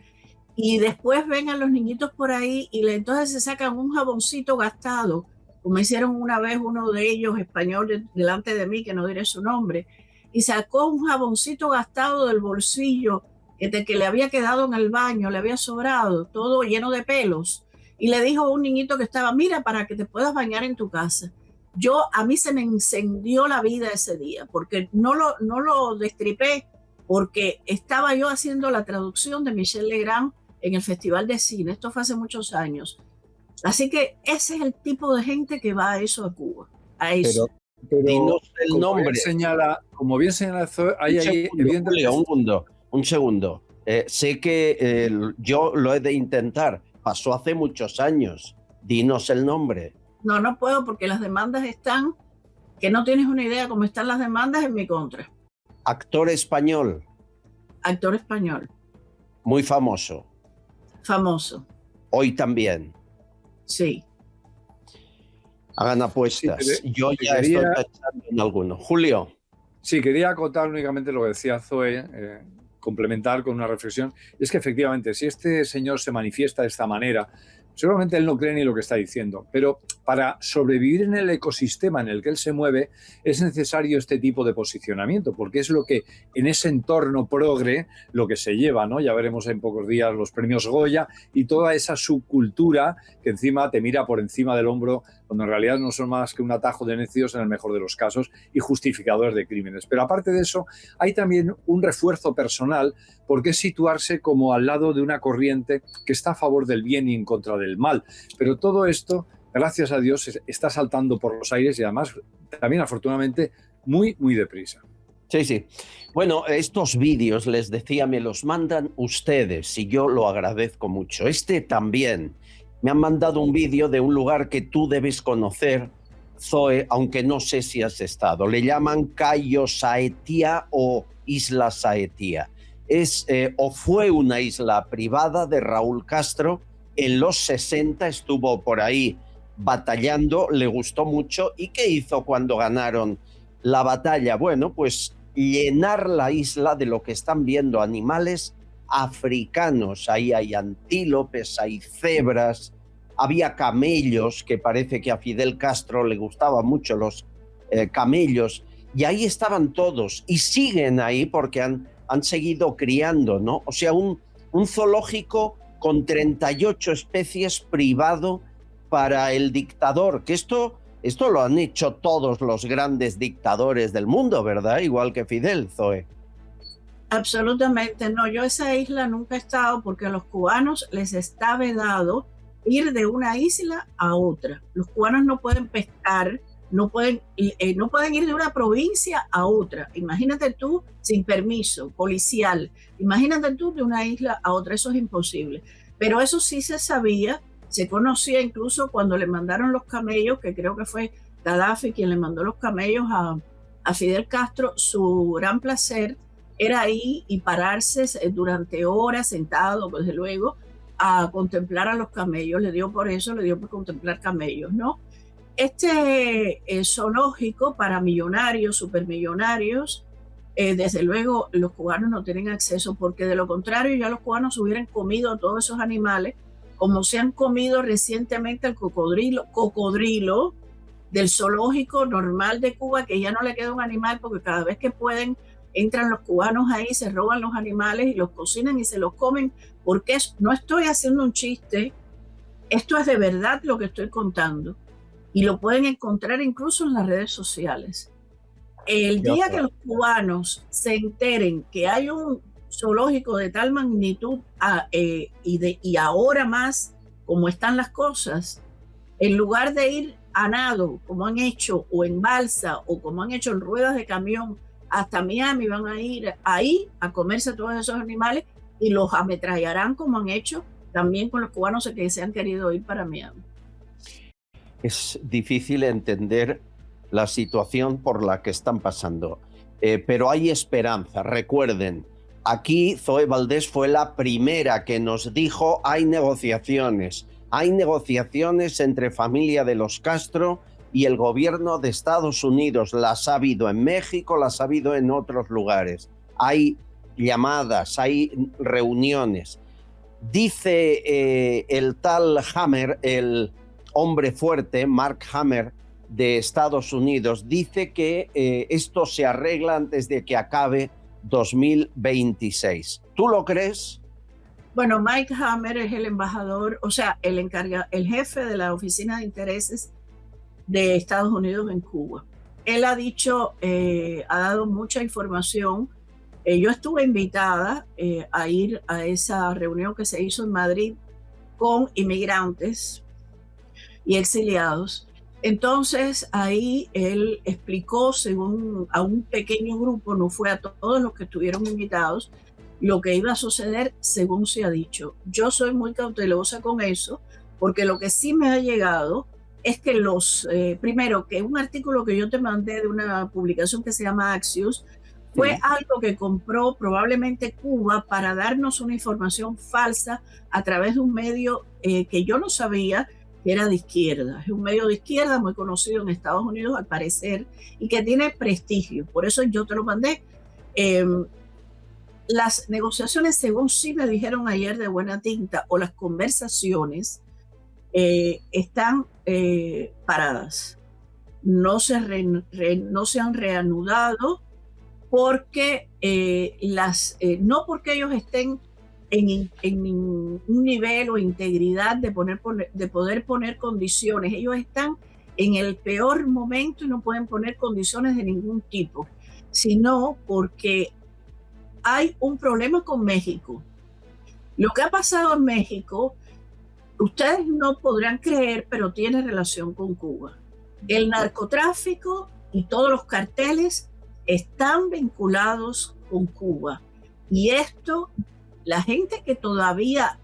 y después ven a los niñitos por ahí y entonces se sacan un jaboncito gastado, como hicieron una vez uno de ellos, español, delante de mí, que no diré su nombre, y sacó un jaboncito gastado del bolsillo que le había quedado en el baño, le había sobrado, todo lleno de pelos, y le dijo a un niñito que estaba, mira, para que te puedas bañar en tu casa. A mí se me encendió la vida ese día, porque no lo destripé, porque estaba yo haciendo la traducción de Michel Legrand en el Festival de Cine. Esto fue hace muchos años. Así que ese es el tipo de gente que va a eso, a Cuba. A eso. Pero dinos el nombre. Como bien señala Zoe, hay ahí evidentemente... Un segundo. Sé que yo lo he de intentar. Pasó hace muchos años. Dinos el nombre. No puedo porque las demandas están, que no tienes una idea cómo están las demandas en mi contra. actor español. Actor español. Muy famoso. Famoso. Hoy también. Sí. Hagan apuestas. Sí, yo ya estoy pensando en alguno. Julio. Sí, quería acotar únicamente lo que decía Zoe, complementar con una reflexión. Es que efectivamente, si este señor se manifiesta de esta manera, seguramente él no cree ni lo que está diciendo, pero para sobrevivir en el ecosistema en el que él se mueve es necesario este tipo de posicionamiento, porque es lo que en ese entorno progre lo que se lleva, ¿no? Ya veremos en pocos días los premios Goya y toda esa subcultura que encima te mira por encima del hombro, cuando en realidad no son más que un atajo de necios en el mejor de los casos y justificadores de crímenes. Pero aparte de eso, hay también un refuerzo personal, porque es situarse como al lado de una corriente que está a favor del bien y en contra del mal. Pero todo esto, gracias a Dios, está saltando por los aires y además también afortunadamente muy, muy deprisa. Sí, sí. Bueno, estos vídeos, les decía, me los mandan ustedes y yo lo agradezco mucho. Este también. Me han mandado un vídeo de un lugar que tú debes conocer, Zoe, aunque no sé si has estado. Le llaman Cayo Saetia o Isla Saetia. O fue una isla privada de Raúl Castro. En los 60 estuvo por ahí batallando, le gustó mucho. ¿Y qué hizo cuando ganaron la batalla? Bueno, pues llenar la isla de lo que están viendo, animales africanos. Ahí hay antílopes, hay cebras, había camellos, que parece que a Fidel Castro le gustaban mucho los camellos, y ahí estaban todos, y siguen ahí porque han seguido criando, ¿no? O sea, un zoológico con 38 especies privado para el dictador, que esto lo han hecho todos los grandes dictadores del mundo, ¿verdad? Igual que Fidel, Zoe. Absolutamente no. Yo esa isla nunca he estado porque a los cubanos les está vedado ir de una isla a otra. Los cubanos no pueden pescar, no pueden ir de una provincia a otra. Imagínate tú sin permiso policial. Imagínate tú de una isla a otra. Eso es imposible. Pero eso sí se sabía, se conocía incluso cuando le mandaron los camellos, que creo que fue Gaddafi quien le mandó los camellos a Fidel Castro. Su gran placer era ahí y pararse durante horas sentado, desde luego, a contemplar a los camellos. Le dio por contemplar camellos, ¿no? Este zoológico para millonarios, supermillonarios, desde luego los cubanos no tienen acceso, porque de lo contrario ya los cubanos hubieran comido todos esos animales, como se han comido recientemente el cocodrilo del zoológico normal de Cuba, que ya no le queda un animal porque cada vez que pueden entran los cubanos ahí, se roban los animales y los cocinan y se los comen, porque no estoy haciendo un chiste, esto es de verdad lo que estoy contando, y lo pueden encontrar incluso en las redes sociales. El día que los cubanos se enteren que hay un zoológico de tal magnitud y ahora más como están las cosas, en lugar de ir a nado como han hecho, o en balsa, o como han hecho en ruedas de camión hasta Miami, van a ir ahí a comerse todos esos animales y los ametrallarán como han hecho también con los cubanos que se han querido ir para Miami. Es difícil entender la situación por la que están pasando, pero hay esperanza. Recuerden, aquí Zoe Valdés fue la primera que nos dijo hay negociaciones entre familia de los Castro y el gobierno de Estados Unidos. Las ha habido en México, las ha habido en otros lugares. Hay llamadas, hay reuniones. Dice el tal Hammer, el hombre fuerte, Mark Hammer, de Estados Unidos, dice que esto se arregla antes de que acabe 2026. ¿Tú lo crees? Bueno, Mike Hammer es el embajador, o sea, el jefe de la Oficina de Intereses de Estados Unidos en Cuba. Él ha dicho, ha dado mucha información. Yo estuve invitada a ir a esa reunión que se hizo en Madrid con inmigrantes y exiliados. Entonces ahí él explicó, según a un pequeño grupo, no fue a todos los que estuvieron invitados, lo que iba a suceder según se ha dicho. Yo soy muy cautelosa con eso, porque lo que sí me ha llegado es que primero, que un artículo que yo te mandé de una publicación que se llama Axios Fue algo que compró probablemente Cuba para darnos una información falsa a través de un medio que yo no sabía que era de izquierda. Es un medio de izquierda muy conocido en Estados Unidos, al parecer, y que tiene prestigio. Por eso yo te lo mandé. Las negociaciones, según sí me dijeron ayer de buena tinta, o las conversaciones, están paradas. No se han reanudado porque no porque ellos estén en un nivel o integridad de poder poner condiciones. Ellos están en el peor momento y no pueden poner condiciones de ningún tipo, sino porque hay un problema con México. Lo que ha pasado en México, ustedes no podrán creer, pero tiene relación con Cuba. El narcotráfico y todos los carteles están vinculados con Cuba. Y esto, la gente que todavía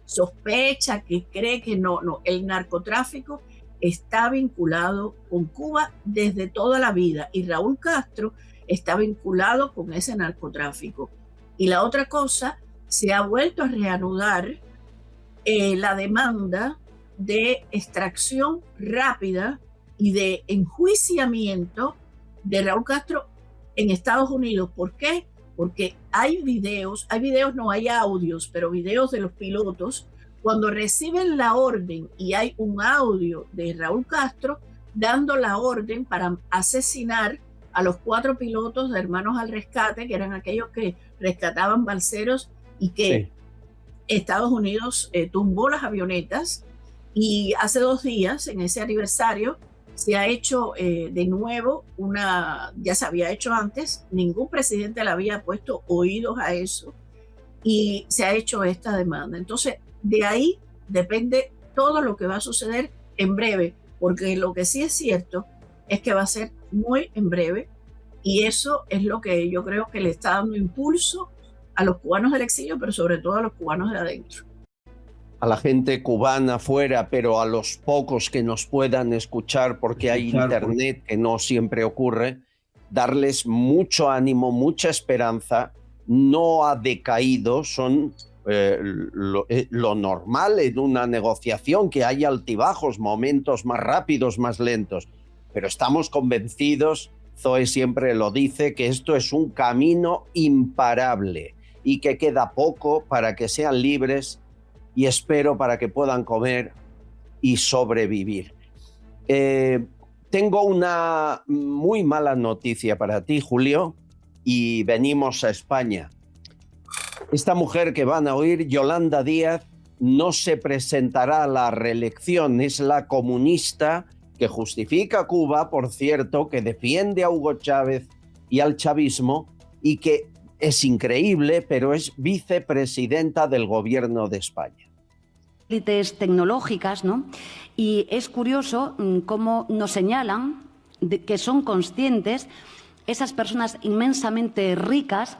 sospecha, que cree que no, el narcotráfico está vinculado con Cuba desde toda la vida. Y Raúl Castro está vinculado con ese narcotráfico. Y la otra cosa, se ha vuelto a reanudar la demanda de extracción rápida y de enjuiciamiento de Raúl Castro en Estados Unidos. ¿Por qué? Porque hay videos, no hay audios, pero videos de los pilotos, cuando reciben la orden, y hay un audio de Raúl Castro dando la orden para asesinar a los 4 pilotos de Hermanos al Rescate, que eran aquellos que rescataban balseros y que Estados Unidos tumbó las avionetas. Y hace 2 días, en ese aniversario, se ha hecho de nuevo ya se había hecho antes, ningún presidente le había puesto oídos a eso, y se ha hecho esta demanda. Entonces, de ahí depende todo lo que va a suceder en breve, porque lo que sí es cierto es que va a ser muy en breve, y eso es lo que yo creo que le está dando impulso a los cubanos del exilio, pero sobre todo a los cubanos de adentro. A la gente cubana fuera, pero a los pocos que nos puedan escuchar, porque hay internet, que no siempre ocurre, darles mucho ánimo, mucha esperanza. No ha decaído, son lo normal en una negociación, que hay altibajos, momentos más rápidos, más lentos. Pero estamos convencidos, Zoe siempre lo dice, que esto es un camino imparable y que queda poco para que sean libres, y espero para que puedan comer y sobrevivir. Tengo una muy mala noticia para ti, Julio, y venimos a España. Esta mujer que van a oír, Yolanda Díaz, no se presentará a la reelección. Es la comunista que justifica a Cuba, por cierto, que defiende a Hugo Chávez y al chavismo, y que es increíble, pero es vicepresidenta del gobierno de España. Élites tecnológicas, ¿no? Y es curioso cómo nos señalan que son conscientes, esas personas inmensamente ricas,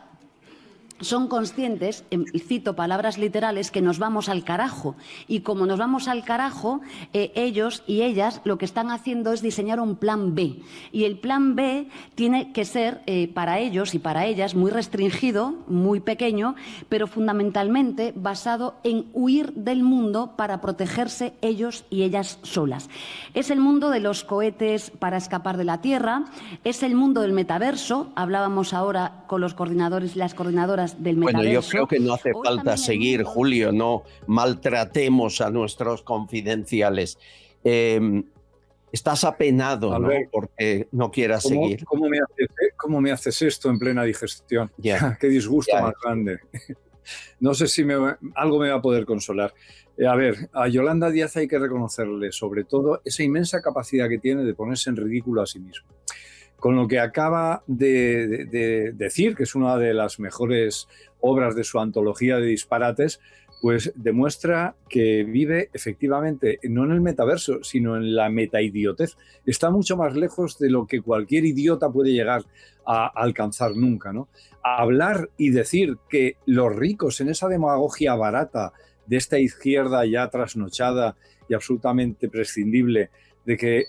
son conscientes, y cito palabras literales, que nos vamos al carajo. Y como nos vamos al carajo, ellos y ellas lo que están haciendo es diseñar un plan B. Y el plan B tiene que ser para ellos y para ellas muy restringido, muy pequeño, pero fundamentalmente basado en huir del mundo para protegerse ellos y ellas solas. Es el mundo de los cohetes para escapar de la Tierra, es el mundo del metaverso. Hablábamos ahora con los coordinadores y las coordinadoras del metaverso. Bueno, yo creo que no hace falta seguir, Julio, no maltratemos a nuestros confidenciales. Estás apenado, ¿no? Porque no quieras seguir. ¿Cómo me haces esto en plena digestión? Yeah. Qué disgusto más grande. No sé si algo me va a poder consolar. A ver, a Yolanda Díaz hay que reconocerle sobre todo esa inmensa capacidad que tiene de ponerse en ridículo a sí mismo. Con lo que acaba de decir, que es una de las mejores obras de su antología de disparates, pues demuestra que vive efectivamente no en el metaverso, sino en la metaidiotez. Está mucho más lejos de lo que cualquier idiota puede llegar a alcanzar nunca, ¿no? A hablar y decir que los ricos, en esa demagogia barata de esta izquierda ya trasnochada y absolutamente prescindible, de que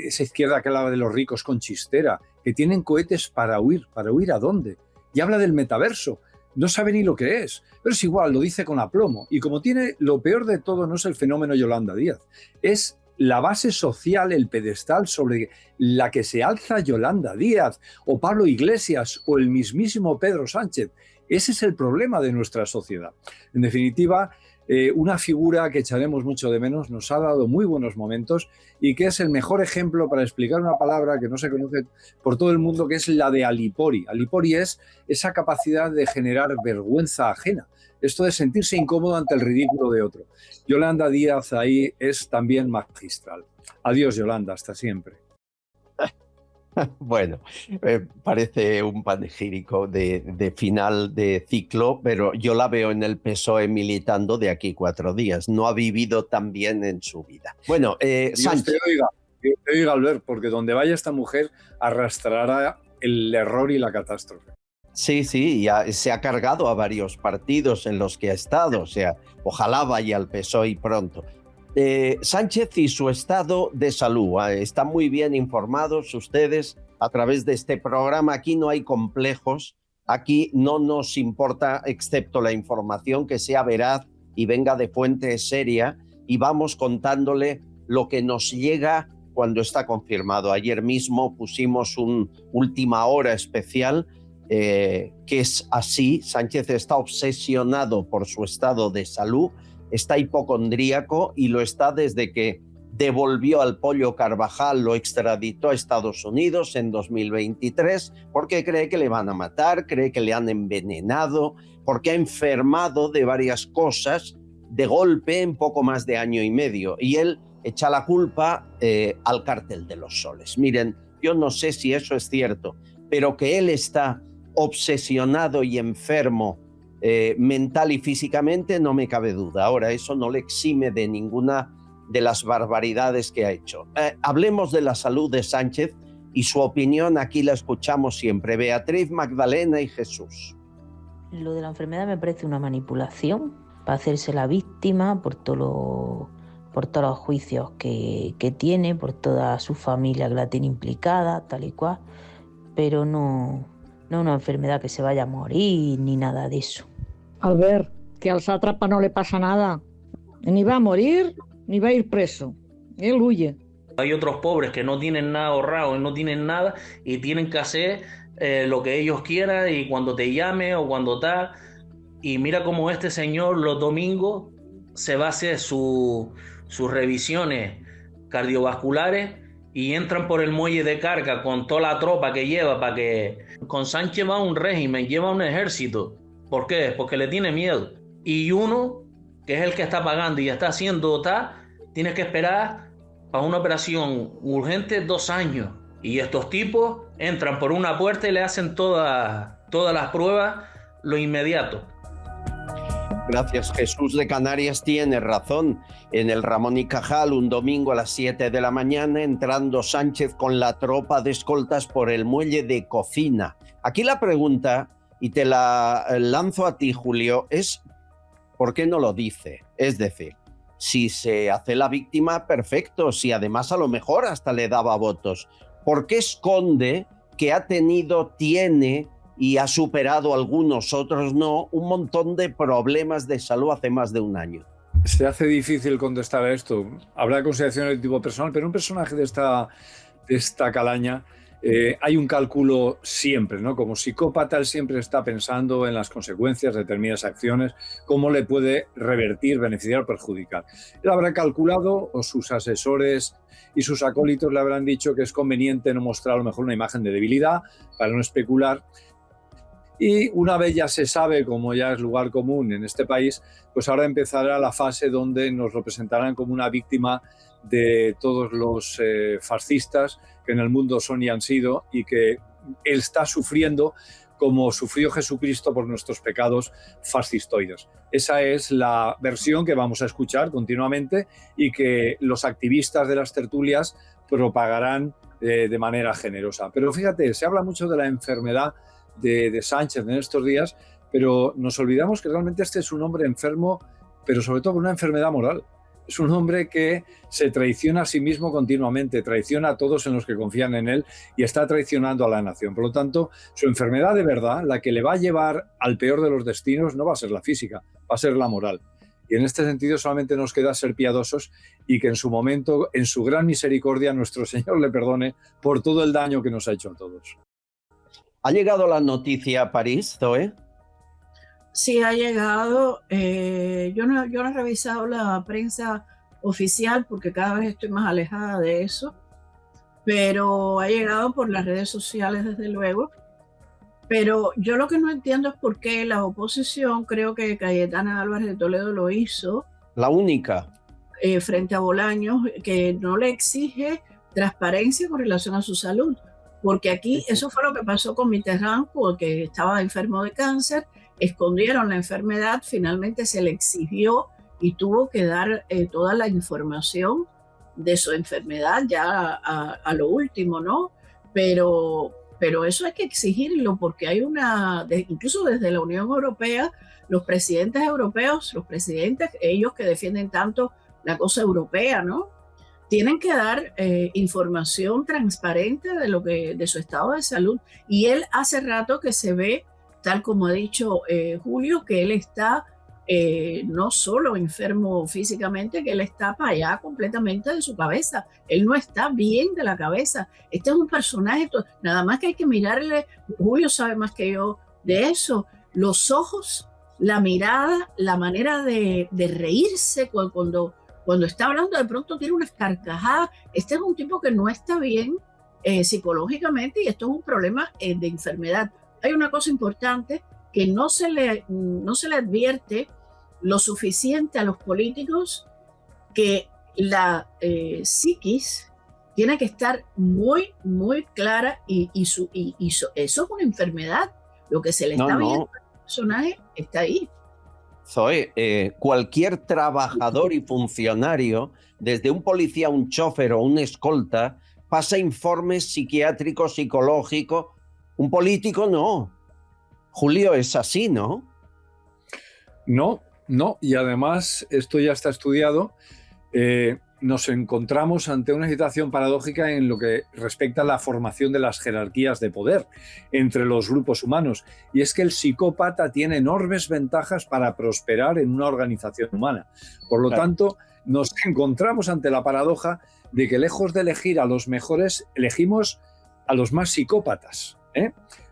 esa izquierda que hablaba de los ricos con chistera, que tienen cohetes para huir ¿a dónde? Y habla del metaverso, no sabe ni lo que es, pero es igual, lo dice con aplomo. Y como tiene, lo peor de todo no es el fenómeno Yolanda Díaz, es la base social, el pedestal sobre la que se alza Yolanda Díaz, o Pablo Iglesias, o el mismísimo Pedro Sánchez. Ese es el problema de nuestra sociedad. En definitiva, una figura que echaremos mucho de menos, nos ha dado muy buenos momentos y que es el mejor ejemplo para explicar una palabra que no se conoce por todo el mundo, que es la de alipori. Alipori es esa capacidad de generar vergüenza ajena, esto de sentirse incómodo ante el ridículo de otro. Yolanda Díaz ahí es también magistral. Adiós, Yolanda, hasta siempre. Bueno, parece un panegírico de final de ciclo, pero yo la veo en el PSOE militando de aquí 4 días. No ha vivido tan bien en su vida. Bueno, Sánchez. Dios te oiga, Albert, porque donde vaya esta mujer arrastrará el error y la catástrofe. Sí, ya se ha cargado a varios partidos en los que ha estado, o sea, ojalá vaya al PSOE pronto. Sánchez y su estado de salud. Están muy bien informados ustedes a través de este programa. Aquí no hay complejos, aquí no nos importa, excepto la información que sea veraz y venga de fuente seria, y vamos contándole lo que nos llega cuando está confirmado. Ayer mismo pusimos un última hora especial, que es así. Sánchez está obsesionado por su estado de salud, está hipocondríaco y lo está desde que devolvió al Pollo Carvajal, lo extraditó a Estados Unidos en 2023, porque cree que le van a matar, cree que le han envenenado, porque ha enfermado de varias cosas de golpe en poco más de año y medio. Y él echa la culpa al Cártel de los Soles. Miren, yo no sé si eso es cierto, pero que él está obsesionado y enfermo mental y físicamente, no me cabe duda. Ahora, eso no le exime de ninguna de las barbaridades que ha hecho. Hablemos de la salud de Sánchez y su opinión, aquí la escuchamos siempre. Beatriz, Magdalena y Jesús. Lo de la enfermedad me parece una manipulación para hacerse la víctima por todos los juicios que tiene, por toda su familia que la tiene implicada, tal y cual, pero no una enfermedad que se vaya a morir ni nada de eso. Albert, que al sátrapa no le pasa nada, ni va a morir ni va a ir preso, él huye. Hay otros pobres que no tienen nada ahorrado y no tienen nada y tienen que hacer lo que ellos quieran y cuando te llame o cuando tal. Y mira cómo este señor los domingos se va a hacer sus revisiones cardiovasculares y entran por el muelle de carga con toda la tropa que lleva para que... Con Sánchez va un régimen, lleva un ejército. ¿Por qué? Porque le tiene miedo. Y uno, que es el que está pagando y está haciendo tal, tiene que esperar para una operación urgente 2 años. Y estos tipos entran por una puerta y le hacen todas las pruebas lo inmediato. Gracias, Jesús de Canarias tiene razón. En el Ramón y Cajal, un domingo a las 7 de la mañana, entrando Sánchez con la tropa de escoltas por el muelle de Cocina. Aquí la pregunta, y te la lanzo a ti, Julio, es ¿por qué no lo dice? Es decir, si se hace la víctima, perfecto, si además a lo mejor hasta le daba votos. ¿Por qué esconde que tiene y ha superado algunos, otros no, un montón de problemas de salud hace más de 1 año? Se hace difícil contestar a esto. Habrá consideraciones de tipo personal, pero un personaje de esta calaña, hay un cálculo siempre, ¿no? Como psicópata, él siempre está pensando en las consecuencias de determinadas acciones, cómo le puede revertir, beneficiar o perjudicar. Él habrá calculado, o sus asesores y sus acólitos le habrán dicho que es conveniente no mostrar a lo mejor una imagen de debilidad para no especular. Y una vez ya se sabe, como ya es lugar común en este país, pues ahora empezará la fase donde nos lo presentarán como una víctima de todos los fascistas que en el mundo son y han sido, y que él está sufriendo como sufrió Jesucristo por nuestros pecados fascistoides. Esa es la versión que vamos a escuchar continuamente y que los activistas de las tertulias propagarán de manera generosa. Pero fíjate, se habla mucho de la enfermedad de Sánchez en estos días, pero nos olvidamos que realmente este es un hombre enfermo, pero sobre todo con una enfermedad moral. Es un hombre que se traiciona a sí mismo continuamente, traiciona a todos en los que confían en él y está traicionando a la nación. Por lo tanto, su enfermedad de verdad, la que le va a llevar al peor de los destinos, no va a ser la física, va a ser la moral. Y en este sentido solamente nos queda ser piadosos y que en su momento, en su gran misericordia, nuestro Señor le perdone por todo el daño que nos ha hecho a todos. ¿Ha llegado la noticia a París, Zoe? Sí, ha llegado. Yo no he revisado la prensa oficial porque cada vez estoy más alejada de eso, pero ha llegado por las redes sociales, desde luego. Pero yo lo que no entiendo es por qué la oposición, creo que Cayetana Álvarez de Toledo lo hizo. La única. Frente a Bolaños, que no le exige transparencia con relación a su salud. Porque aquí eso fue lo que pasó con Mitterrand, porque estaba enfermo de cáncer, escondieron la enfermedad, finalmente se le exigió y tuvo que dar toda la información de su enfermedad ya a lo último, ¿no? Pero eso hay que exigirlo porque hay incluso desde la Unión Europea, los presidentes europeos, ellos que defienden tanto la cosa europea, ¿no? Tienen que dar información transparente de su estado de salud. Y él hace rato que se ve, tal como ha dicho Julio, que él está no solo enfermo físicamente, que él está para allá completamente de su cabeza. Él no está bien de la cabeza. Este es un personaje, nada más que hay que mirarle, Julio sabe más que yo de eso, los ojos, la mirada, la manera de reírse cuando está hablando, de pronto tiene unas carcajadas. Este es un tipo que no está bien psicológicamente y esto es un problema de enfermedad. Hay una cosa importante que no se le advierte lo suficiente a los políticos, que la psiquis tiene que estar muy, muy clara y eso es una enfermedad. Lo que se le está viendo al personaje está ahí. Zoe, cualquier trabajador y funcionario, desde un policía, un chofer o un escolta, pasa informes psiquiátricos, psicológicos. Un político no. Julio, es así, ¿no? No, y además esto ya está estudiado. Nos encontramos ante una situación paradójica en lo que respecta a la formación de las jerarquías de poder entre los grupos humanos. Y es que el psicópata tiene enormes ventajas para prosperar en una organización humana. Por lo tanto, nos encontramos ante la paradoja de que lejos de elegir a los mejores, elegimos a los más psicópatas.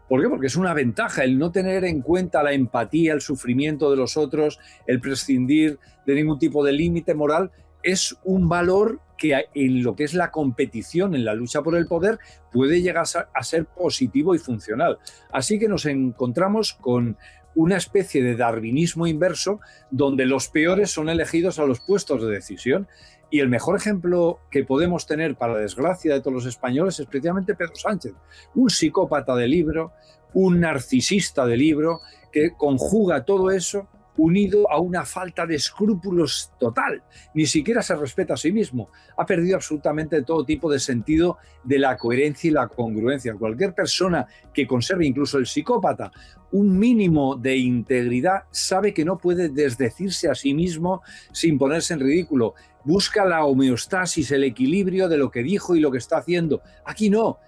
¿Por qué? Porque es una ventaja el no tener en cuenta la empatía, el sufrimiento de los otros, el prescindir de ningún tipo de límite moral. Es un valor que en lo que es la competición, en la lucha por el poder, puede llegar a ser positivo y funcional. Así que nos encontramos con una especie de darwinismo inverso donde los peores son elegidos a los puestos de decisión. Y el mejor ejemplo que podemos tener, para desgracia de todos los españoles, es precisamente Pedro Sánchez, un psicópata de libro, un narcisista de libro, que conjuga todo eso unido a una falta de escrúpulos total. Ni siquiera se respeta a sí mismo. Ha perdido absolutamente todo tipo de sentido de la coherencia y la congruencia. Cualquier persona que conserve, incluso el psicópata, un mínimo de integridad, sabe que no puede desdecirse a sí mismo sin ponerse en ridículo. Busca la homeostasis, el equilibrio de lo que dijo y lo que está haciendo. Aquí no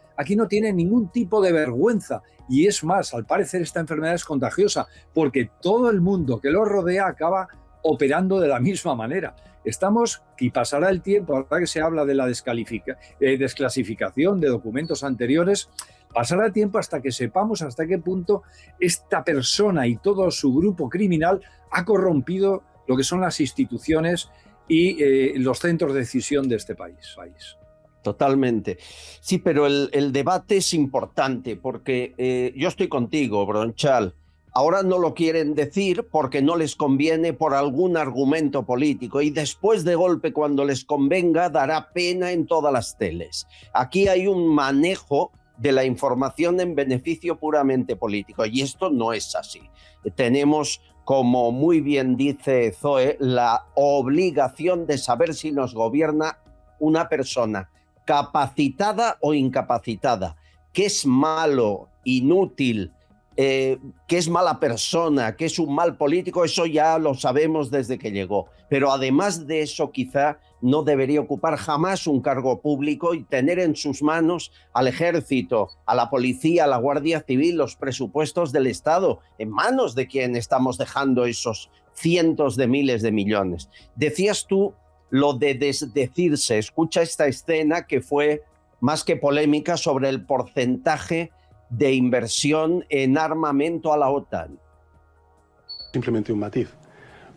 tiene ningún tipo de vergüenza. Y es más, al parecer esta enfermedad es contagiosa porque todo el mundo que lo rodea acaba operando de la misma manera. Y pasará el tiempo, ahora que se habla de la desclasificación de documentos anteriores, pasará el tiempo hasta que sepamos hasta qué punto esta persona y todo su grupo criminal ha corrompido lo que son las instituciones y los centros de decisión de este país. Totalmente. Sí, pero el debate es importante porque yo estoy contigo, Bronchal. Ahora no lo quieren decir porque no les conviene por algún argumento político y después de golpe, cuando les convenga, dará pena en todas las teles. Aquí hay un manejo de la información en beneficio puramente político y esto no es así. Tenemos, como muy bien dice Zoe, la obligación de saber si nos gobierna una persona capacitada o incapacitada, que es malo, inútil que es mala persona, que es un mal político, eso ya lo sabemos desde que llegó. Pero además de eso, quizá no debería ocupar jamás un cargo público y tener en sus manos al ejército, a la policía, a la Guardia Civil, los presupuestos del Estado, en manos de quien estamos dejando esos cientos de miles de millones. Decías tú lo de desdecirse. Escucha esta escena que fue más que polémica sobre el porcentaje de inversión en armamento a la OTAN. Simplemente un matiz.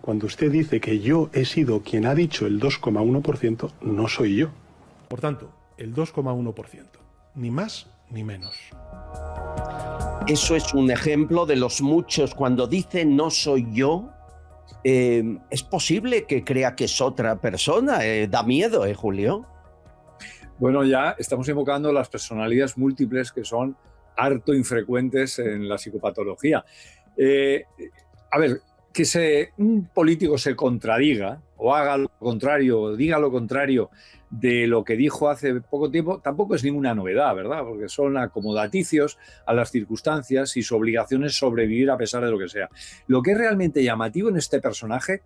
Cuando usted dice que yo he sido quien ha dicho el 2,1%, no soy yo. Por tanto, el 2,1%, ni más ni menos. Eso es un ejemplo de los muchos. Cuando dice no soy yo, es posible que crea que es otra persona. Da miedo, Julio. Bueno, ya estamos invocando las personalidades múltiples que son harto infrecuentes en la psicopatología. A ver, que un político se contradiga o haga lo contrario, o diga lo contrario de lo que dijo hace poco tiempo, tampoco es ninguna novedad, ¿verdad? Porque son acomodaticios a las circunstancias y su obligación es sobrevivir a pesar de lo que sea. Lo que es realmente llamativo en este personaje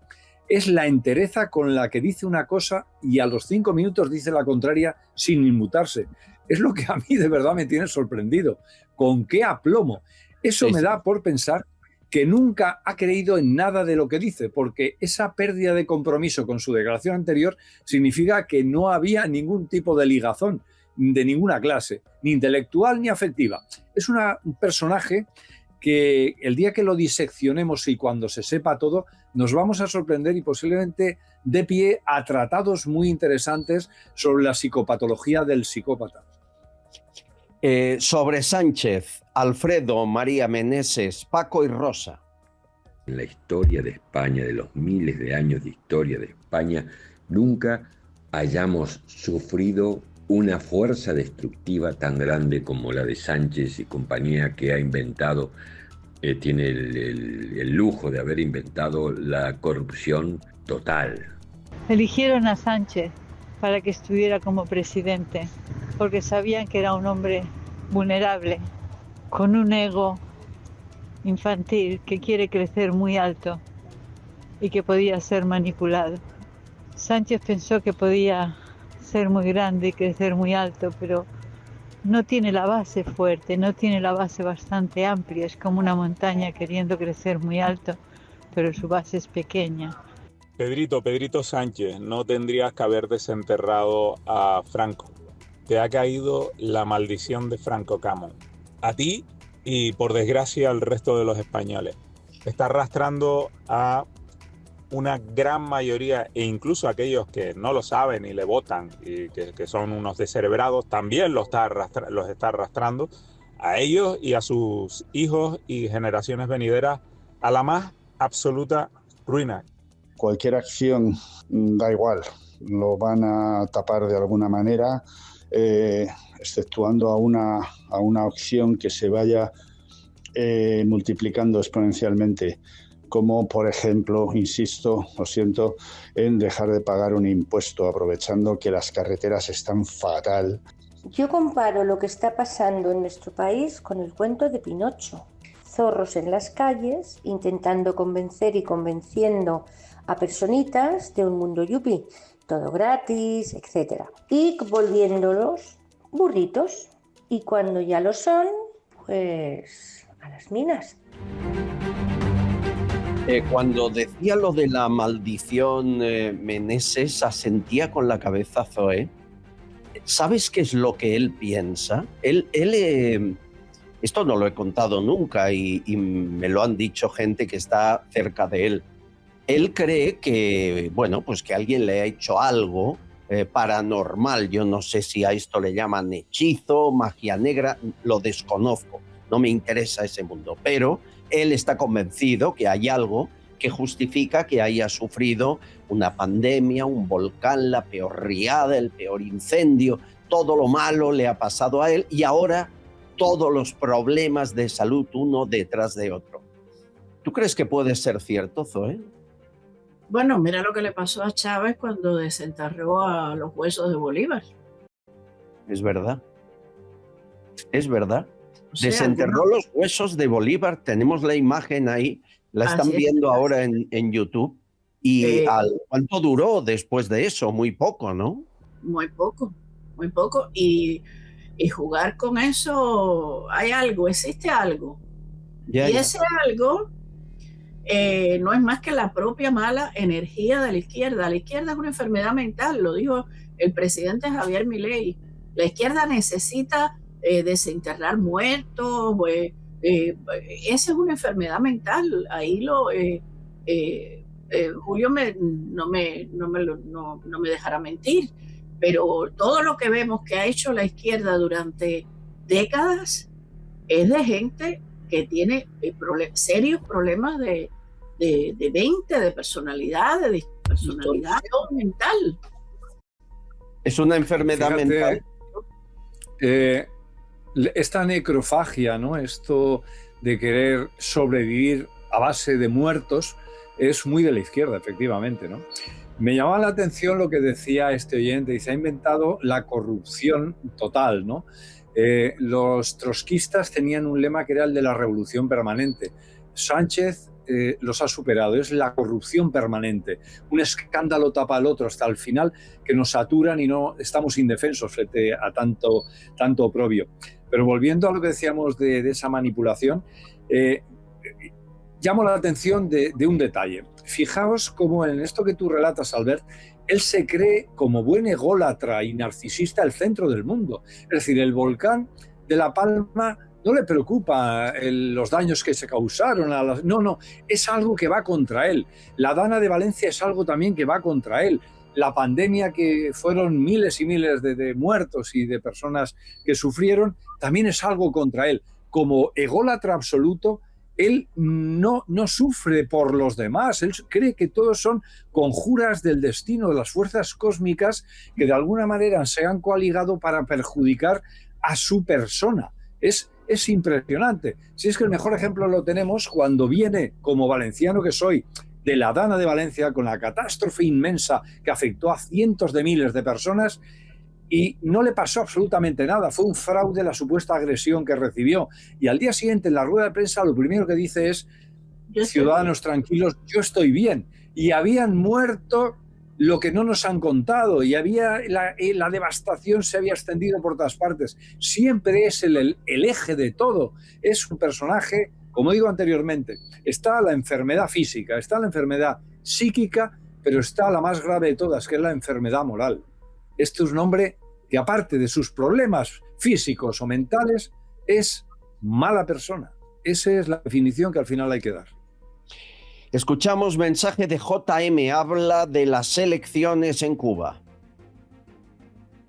es la entereza con la que dice una cosa y a los 5 minutos dice la contraria sin inmutarse. Es lo que a mí de verdad me tiene sorprendido. ¿Con qué aplomo? Eso me da por pensar que nunca ha creído en nada de lo que dice, porque esa pérdida de compromiso con su declaración anterior significa que no había ningún tipo de ligazón de ninguna clase, ni intelectual ni afectiva. Es un personaje que el día que lo diseccionemos y cuando se sepa todo, nos vamos a sorprender y posiblemente dé pie a tratados muy interesantes sobre la psicopatología del psicópata. Sobre Sánchez, Alfredo, María Meneses, Paco y Rosa. En la historia de España, de los miles de años de historia de España, nunca hayamos sufrido una fuerza destructiva tan grande como la de Sánchez y compañía, que ha inventado, tiene el lujo de haber inventado la corrupción total. Eligieron a Sánchez para que estuviera como presidente, porque sabían que era un hombre vulnerable, con un ego infantil que quiere crecer muy alto y que podía ser manipulado. Sánchez pensó que podía ser muy grande y crecer muy alto, pero no tiene la base fuerte, no tiene la base bastante amplia, es como una montaña queriendo crecer muy alto, pero su base es pequeña. Pedrito Sánchez, no tendrías que haber desenterrado a Franco. Te ha caído la maldición de Franco Camón. A ti y, por desgracia, al resto de los españoles. Está arrastrando a una gran mayoría, e incluso aquellos que no lo saben y le votan y que son unos descerebrados, también los está arrastrando a ellos y a sus hijos y generaciones venideras a la más absoluta ruina. Cualquier acción, da igual, lo van a tapar de alguna manera, exceptuando a una opción que se vaya multiplicando exponencialmente, como por ejemplo, insisto, lo siento, en dejar de pagar un impuesto aprovechando que las carreteras están fatal. Yo comparo lo que está pasando en nuestro país con el cuento de Pinocho. Zorros en las calles intentando convencer y convenciendo a personitas de un mundo yuppie, todo gratis, etc. Y volviéndolos burritos. Y cuando ya lo son, pues a las minas. Cuando decía lo de la maldición, Meneses asentía con la cabeza Zoe. ¿Sabes qué es lo que él piensa? Esto no lo he contado nunca y me lo han dicho gente que está cerca de él. Él cree que, bueno, pues que alguien le ha hecho algo paranormal. Yo no sé si a esto le llaman hechizo, magia negra, lo desconozco. No me interesa ese mundo, pero él está convencido que hay algo que justifica que haya sufrido una pandemia, un volcán, la peor riada, el peor incendio, todo lo malo le ha pasado a él y ahora todos los problemas de salud uno detrás de otro. ¿Tú crees que puede ser cierto, Zoe? Bueno, mira lo que le pasó a Chávez cuando desenterró a los huesos de Bolívar. Es verdad. Es verdad. Desenterró los huesos de Bolívar. Tenemos la imagen ahí. La están viendo ahora en YouTube. ¿Y cuánto duró después de eso? Muy poco, ¿no? Muy poco, muy poco. Y jugar con eso, hay algo, existe algo. Ese algo no es más que la propia mala energía de la izquierda. La izquierda es una enfermedad mental, lo dijo el presidente Javier Milei. La izquierda necesita desenterrar muertos. Esa es una enfermedad mental. Ahí Julio no me dejará mentir, pero todo lo que vemos que ha hecho la izquierda durante décadas es de gente que tiene serios problemas de mente, de personalidad, mental. Es una enfermedad mental. Esta necrofagia, ¿no? Esto de querer sobrevivir a base de muertos, es muy de la izquierda, efectivamente, ¿no? Me llamaba la atención lo que decía este oyente, y se ha inventado la corrupción total, ¿no? Los trotskistas tenían un lema que era el de la revolución permanente. Sánchez los ha superado, es la corrupción permanente. Un escándalo tapa al otro hasta el final, que nos saturan y no estamos indefensos frente a tanto oprobio. Pero volviendo a lo que decíamos de esa manipulación, llamo la atención de un detalle. Fijaos cómo en esto que tú relatas, Albert, él se cree como buen ególatra y narcisista el centro del mundo. Es decir, el volcán de La Palma no le preocupa los daños que se causaron. No, es algo que va contra él. La Dana de Valencia es algo también que va contra él. La pandemia, que fueron miles y miles de muertos y de personas que sufrieron, también es algo contra él. Como ególatra absoluto, él no sufre por los demás, él cree que todos son conjuras del destino, de las fuerzas cósmicas que de alguna manera se han coaligado para perjudicar a su persona. Es impresionante. Si es que el mejor ejemplo lo tenemos cuando viene, como valenciano que soy, de la Dana de Valencia, con la catástrofe inmensa que afectó a cientos de miles de personas, y no le pasó absolutamente nada. Fue un fraude la supuesta agresión que recibió. Y al día siguiente, en la rueda de prensa, lo primero que dice es: ciudadanos tranquilos, yo estoy bien. Y habían muerto lo que no nos han contado, y la devastación se había extendido por todas partes. Siempre es el eje de todo. Es un personaje, como digo anteriormente, está la enfermedad física, está la enfermedad psíquica, pero está la más grave de todas, que es la enfermedad moral. Este es un hombre que, aparte de sus problemas físicos o mentales, es mala persona. Esa es la definición que al final hay que dar. Escuchamos mensaje de JM, habla de las elecciones en Cuba.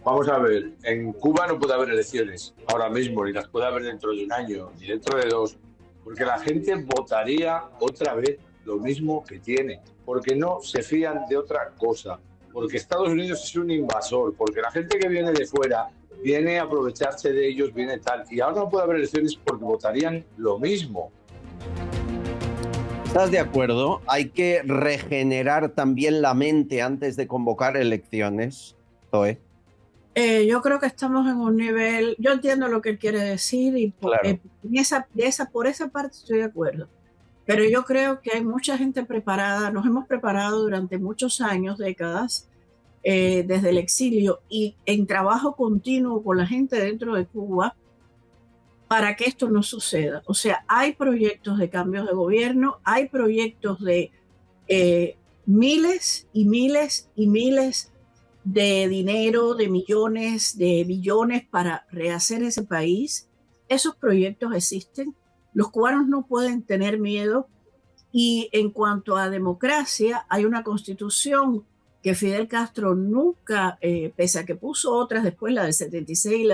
Vamos a ver, en Cuba no puede haber elecciones ahora mismo, ni las puede haber dentro de un año, ni dentro de dos, porque la gente votaría otra vez lo mismo que tiene, porque no se fían de otra cosa. Porque Estados Unidos es un invasor, porque la gente que viene de fuera viene a aprovecharse de ellos, viene tal. Y ahora no puede haber elecciones porque votarían lo mismo. ¿Estás de acuerdo? Hay que regenerar también la mente antes de convocar elecciones, Zoe. Yo creo que estamos en un nivel... Yo entiendo lo que él quiere decir y por esa parte estoy de acuerdo. Pero yo creo que hay mucha gente preparada, nos hemos preparado durante muchos años, décadas, desde el exilio y en trabajo continuo con la gente dentro de Cuba para que esto no suceda. O sea, hay proyectos de cambios de gobierno, hay proyectos de miles y miles y miles de dinero, de millones, de billones para rehacer ese país. Esos proyectos existen. Los cubanos no pueden tener miedo, y en cuanto a democracia, hay una constitución que Fidel Castro nunca, pese a que puso otras después, la del 76 y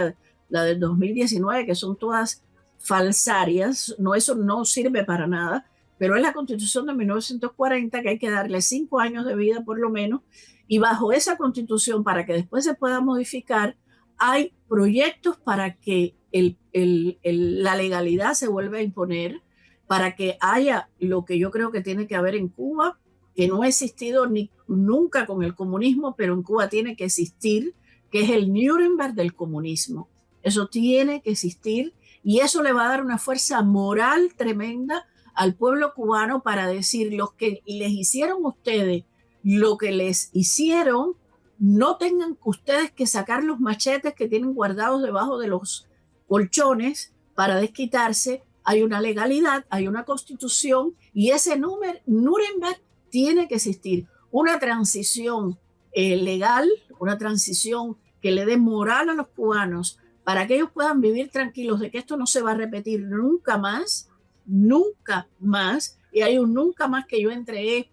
la del 2019, que son todas falsarias, eso no sirve para nada, pero es la constitución de 1940 que hay que darle 5 años de vida por lo menos, y bajo esa constitución, para que después se pueda modificar, hay proyectos para que la legalidad se vuelva a imponer, para que haya lo que yo creo que tiene que haber en Cuba, que no ha existido nunca con el comunismo, pero en Cuba tiene que existir, que es el Nuremberg del comunismo. Eso tiene que existir, Y eso le va a dar una fuerza moral tremenda al pueblo cubano para decir: los que les hicieron ustedes lo que les hicieron, no tengan ustedes que sacar los machetes que tienen guardados debajo de los colchones para desquitarse. Hay una legalidad, hay una constitución, y ese Nuremberg tiene que existir. Una transición legal, una transición que le dé moral a los cubanos para que ellos puedan vivir tranquilos de que esto no se va a repetir nunca más, nunca más. Y hay un nunca más que yo entregué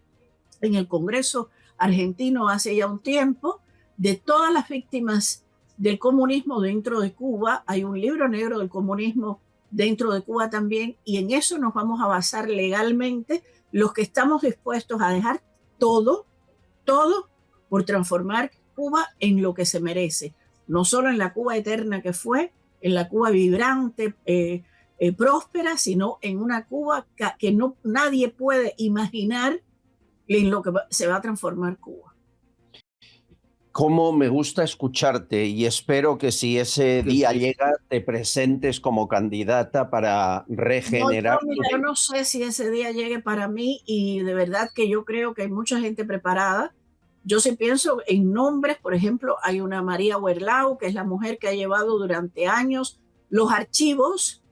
en el Congreso argentino hace ya un tiempo, de todas las víctimas del comunismo dentro de Cuba. Hay un libro negro del comunismo dentro de Cuba también, y en eso nos vamos a basar legalmente los que estamos dispuestos a dejar todo por transformar Cuba en lo que se merece, no solo en la Cuba eterna que fue, en la Cuba vibrante, próspera, sino en una Cuba que nadie puede imaginar en lo que se va a transformar Cuba. Cómo me gusta escucharte, y espero que si ese día llega te presentes como candidata para regenerar. Yo no sé si ese día llegue para mí, y de verdad que yo creo que hay mucha gente preparada. Yo sí pienso en nombres. Por ejemplo, hay una María Werlau, que es la mujer que ha llevado durante años los archivos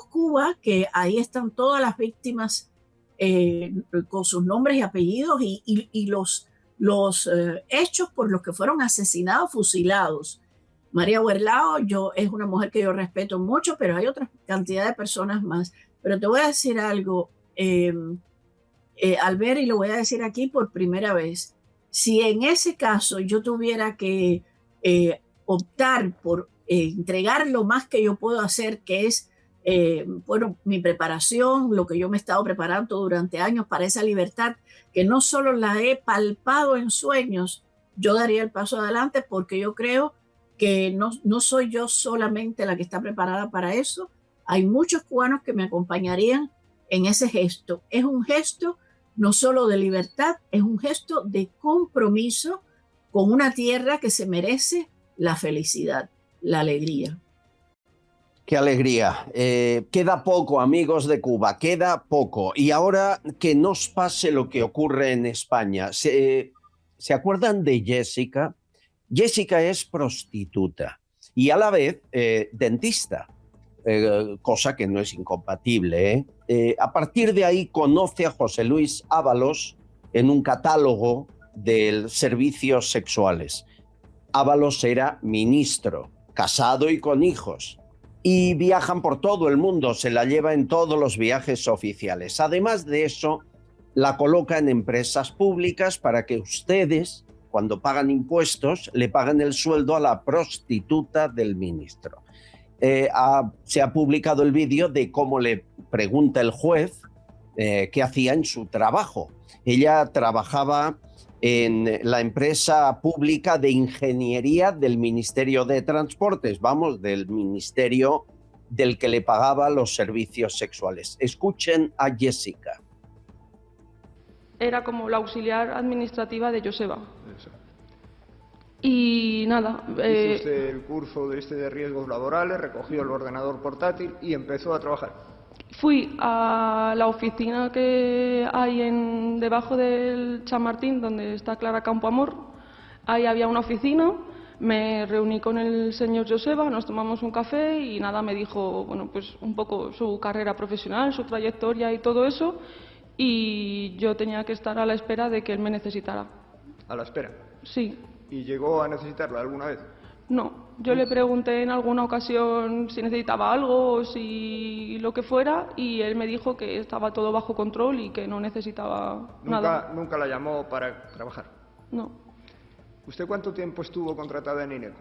Cuba, que ahí están todas las víctimas con sus nombres y apellidos y los hechos por los que fueron asesinados, fusilados. María Werlau es una mujer que yo respeto mucho, pero hay otra cantidad de personas más. Pero te voy a decir algo, Albert, y lo voy a decir aquí por primera vez. Si en ese caso yo tuviera que optar por entregar lo más que yo puedo hacer, que es mi preparación, lo que yo me he estado preparando durante años para esa libertad, que no solo la he palpado en sueños, yo daría el paso adelante, porque yo creo que no soy yo solamente la que está preparada para eso. Hay muchos cubanos que me acompañarían en ese gesto. Es un gesto no solo de libertad, es un gesto de compromiso con una tierra que se merece la felicidad, la alegría. Qué alegría. Queda poco, amigos de Cuba, queda poco. Y ahora que nos pase lo que ocurre en España. ¿Se acuerdan de Jessica? Jessica es prostituta y a la vez dentista, cosa que no es incompatible. A partir de ahí conoce a José Luis Ábalos en un catálogo de servicios sexuales. Ábalos era ministro, casado y con hijos. Y viajan por todo el mundo, se la lleva en todos los viajes oficiales. Además de eso, la coloca en empresas públicas para que ustedes, cuando pagan impuestos, le paguen el sueldo a la prostituta del ministro. Se ha publicado el vídeo de cómo le pregunta el juez qué hacía en su trabajo. Ella trabajaba en la empresa pública de ingeniería del Ministerio de Transportes, del ministerio del que le pagaba los servicios sexuales. Escuchen a Jessica. Era como la auxiliar administrativa de Joseba. Y nada. Hizo usted el curso de riesgos laborales, recogió el ordenador portátil y empezó a trabajar. Fui a la oficina que hay debajo del Chamartín, donde está Clara Campoamor. Ahí había una oficina, me reuní con el señor Joseba, nos tomamos un café y nada, me dijo, bueno, pues un poco su carrera profesional, su trayectoria y todo eso, y yo tenía que estar a la espera de que él me necesitara. ¿A la espera? Sí. ¿Y llegó a necesitarla alguna vez? No, yo le pregunté en alguna ocasión si necesitaba algo o si lo que fuera, y él me dijo que estaba todo bajo control y que no necesitaba nada. ¿Nunca la llamó para trabajar? No. ¿Usted cuánto tiempo estuvo contratada en INECO?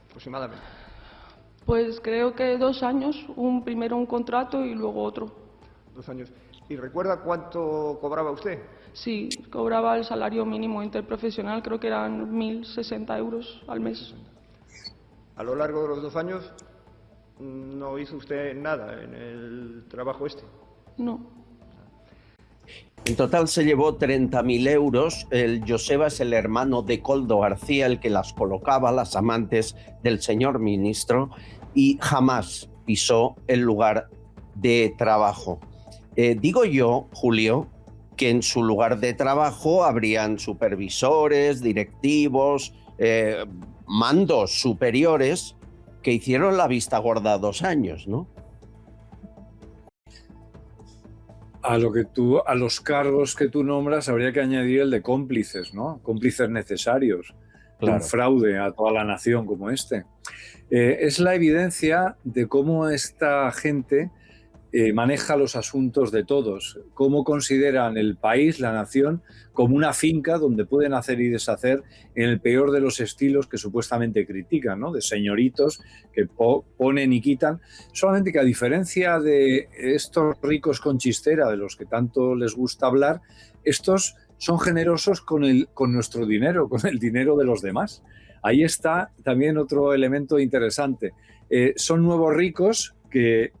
Aproximadamente. Pues creo que 2 años, primero un contrato y luego otro. 2 años. ¿Y recuerda cuánto cobraba usted? Sí, cobraba el salario mínimo interprofesional, creo que eran 1.060 euros al mes. A lo largo de los 2 años, ¿no hizo usted nada en el trabajo este? No. En total se llevó 30.000 euros. El Joseba es el hermano de Coldo García, el que las colocaba, las amantes del señor ministro. y jamás pisó el lugar de trabajo. Digo yo, Julio, que en su lugar de trabajo habrían supervisores, directivos, mandos superiores que hicieron la vista gorda 2 años, ¿no? A los cargos que tú nombras habría que añadir el de cómplices, ¿no? Cómplices necesarios de un fraude a toda la nación como este. Es la evidencia de cómo esta gente maneja los asuntos de todos, cómo consideran el país, la nación, como una finca donde pueden hacer y deshacer en el peor de los estilos que supuestamente critican, ¿no? De señoritos que ponen y quitan, solamente que a diferencia de estos ricos con chistera de los que tanto les gusta hablar, estos son generosos con nuestro dinero, con el dinero de los demás. Ahí está también otro elemento interesante. Son nuevos ricos que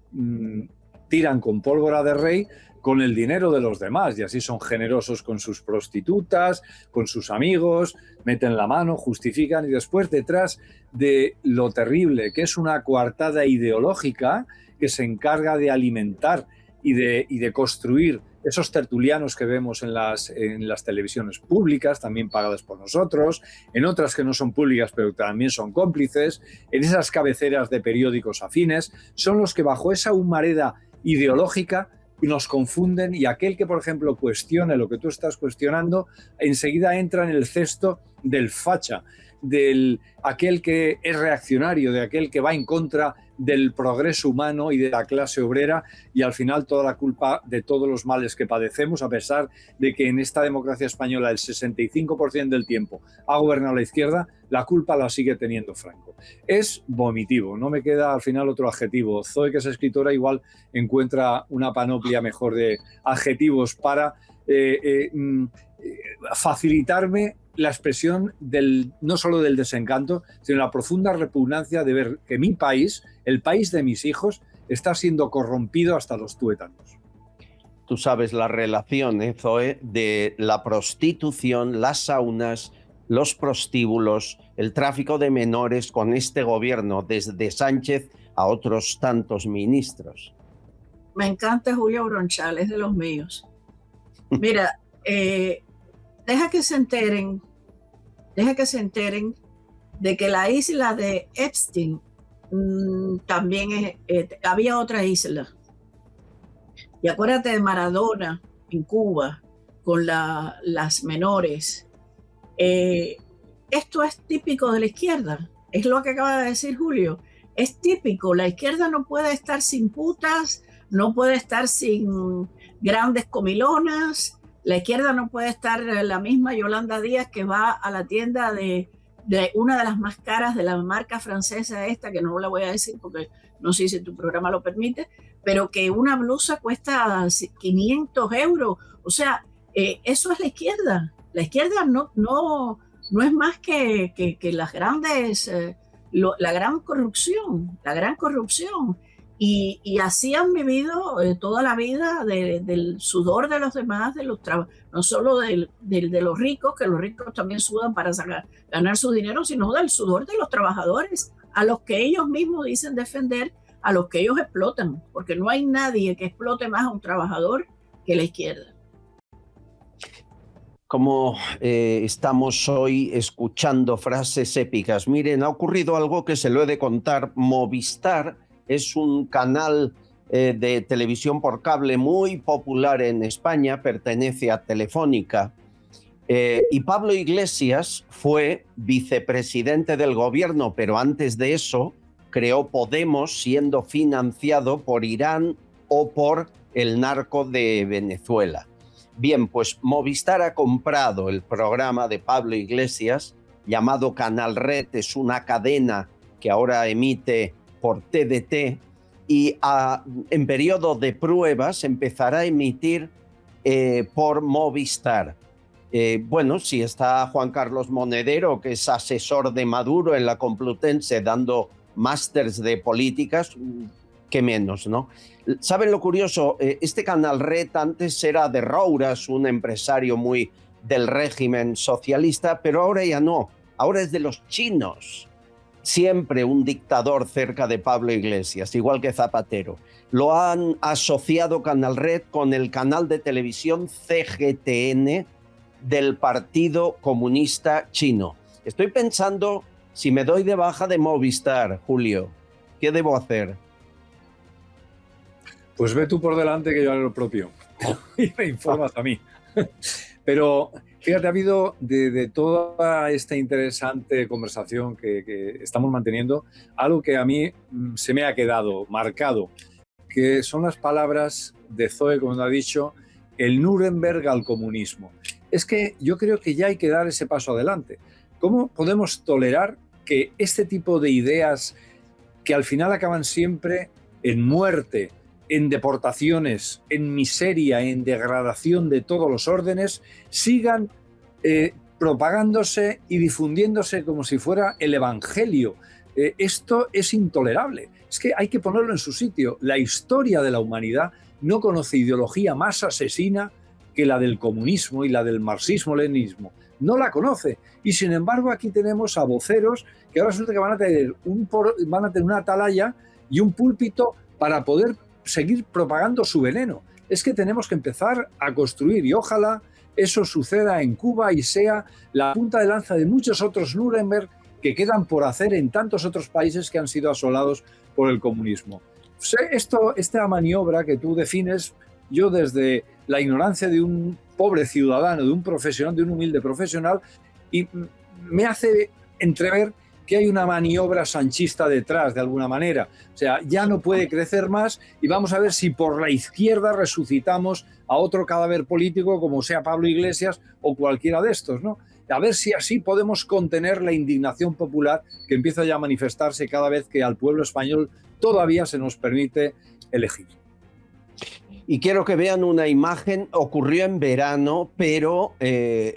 tiran con pólvora de rey con el dinero de los demás y así son generosos con sus prostitutas, con sus amigos, meten la mano, justifican y después detrás de lo terrible que es una coartada ideológica que se encarga de alimentar y de construir esos tertulianos que vemos en las televisiones públicas, también pagadas por nosotros, en otras que no son públicas pero también son cómplices, en esas cabeceras de periódicos afines, son los que bajo esa humareda ideológica nos confunden y aquel que, por ejemplo, cuestione lo que tú estás cuestionando, enseguida entra en el cesto del facha, de aquel que es reaccionario, de aquel que va en contra del progreso humano y de la clase obrera y al final toda la culpa de todos los males que padecemos, a pesar de que en esta democracia española el 65% del tiempo ha gobernado la izquierda, la culpa la sigue teniendo Franco. Es vomitivo, no me queda al final otro adjetivo. Zoe, que es escritora, igual encuentra una panoplia mejor de adjetivos para facilitarme la expresión no solo del desencanto, sino la profunda repugnancia de ver que mi país, el país de mis hijos, está siendo corrompido hasta los tuétanos. Tú sabes la relación, Zoe, de la prostitución, las saunas, los prostíbulos, el tráfico de menores con este gobierno, desde Sánchez a otros tantos ministros. Me encanta Julio Bronchal, es de los míos. Mira, deja que se enteren de que la isla de Epstein también había otra isla. Y acuérdate de Maradona en Cuba con las menores. Esto es típico de la izquierda, es lo que acaba de decir Julio. Es típico, la izquierda no puede estar sin putas, no puede estar sin grandes comilonas. La izquierda no puede estar la misma Yolanda Díaz que va a la tienda de una de las más caras de la marca francesa esta, que no la voy a decir porque no sé si tu programa lo permite, pero que una blusa cuesta 500 euros. O sea, eso es la izquierda. La izquierda no es más que las grandes, la gran corrupción. Y así han vivido toda la vida del sudor de los demás, no solo de los ricos, que los ricos también sudan para ganar su dinero, sino del sudor de los trabajadores, a los que ellos mismos dicen defender, a los que ellos explotan, porque no hay nadie que explote más a un trabajador que la izquierda. Como estamos hoy escuchando frases épicas, miren, ha ocurrido algo que se lo he de contar. Movistar es un canal de televisión por cable muy popular en España, pertenece a Telefónica, y Pablo Iglesias fue vicepresidente del gobierno, pero antes de eso creó Podemos, siendo financiado por Irán o por el narco de Venezuela. Bien, pues Movistar ha comprado el programa de Pablo Iglesias llamado Canal Red, es una cadena que ahora emite por TDT y en periodo de pruebas empezará a emitir por Movistar. Bueno, si está Juan Carlos Monedero, que es asesor de Maduro en la Complutense, dando másters de políticas, qué menos, ¿no? ¿Saben lo curioso? Este Canal Red antes era de Rouras, un empresario muy del régimen socialista, pero ahora ya no, ahora es de los chinos. siempre un dictador cerca de Pablo Iglesias, igual que Zapatero. Lo han asociado Canal Red con el canal de televisión CGTN del Partido Comunista Chino. Estoy pensando si me doy de baja de Movistar, Julio. ¿Qué debo hacer? Pues ve tú por delante que yo haré lo propio y me informas a mí. Pero fíjate, ha habido de toda esta interesante conversación que estamos manteniendo, algo que a mí se me ha quedado marcado, que son las palabras de Zoe, como ha dicho, el Nuremberg al comunismo. Es que yo creo que ya hay que dar ese paso adelante. ¿Cómo podemos tolerar que este tipo de ideas, que al final acaban siempre en muerte, en deportaciones, en miseria, en degradación de todos los órdenes, sigan propagándose y difundiéndose como si fuera el evangelio? Esto es intolerable. Es que hay que ponerlo en su sitio. La historia de la humanidad no conoce ideología más asesina que la del comunismo y la del marxismo-leninismo. No la conoce. Y sin embargo aquí tenemos a voceros que ahora resulta que van a tener una atalaya y un púlpito para poder seguir propagando su veneno. Es que tenemos que empezar a construir, y ojalá eso suceda en Cuba y sea la punta de lanza de muchos otros Nuremberg que quedan por hacer en tantos otros países que han sido asolados por el comunismo. Esta maniobra que tú defines, yo desde la ignorancia de un pobre ciudadano, de un profesional, de un humilde profesional, y me hace entrever que hay una maniobra sanchista detrás de alguna manera. O sea, ya no puede crecer más y vamos a ver si por la izquierda resucitamos a otro cadáver político como sea Pablo Iglesias o cualquiera de estos, ¿no? A ver si así podemos contener la indignación popular que empieza ya a manifestarse cada vez que al pueblo español todavía se nos permite elegir. Y quiero que vean una imagen, ocurrió en verano, pero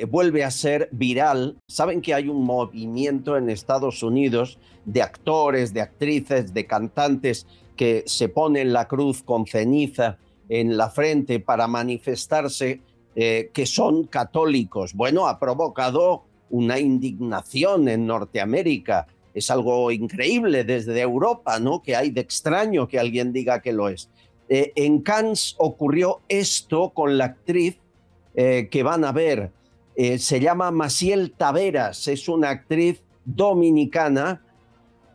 vuelve a ser viral. Saben que hay un movimiento en Estados Unidos de actores, de actrices, de cantantes que se ponen la cruz con ceniza en la frente para manifestarse que son católicos. Bueno, ha provocado una indignación en Norteamérica. Es algo increíble desde Europa, ¿no? Que hay de extraño que alguien diga que lo es. En Cannes ocurrió esto con la actriz que van a ver. Se llama Maciel Taveras, es una actriz dominicana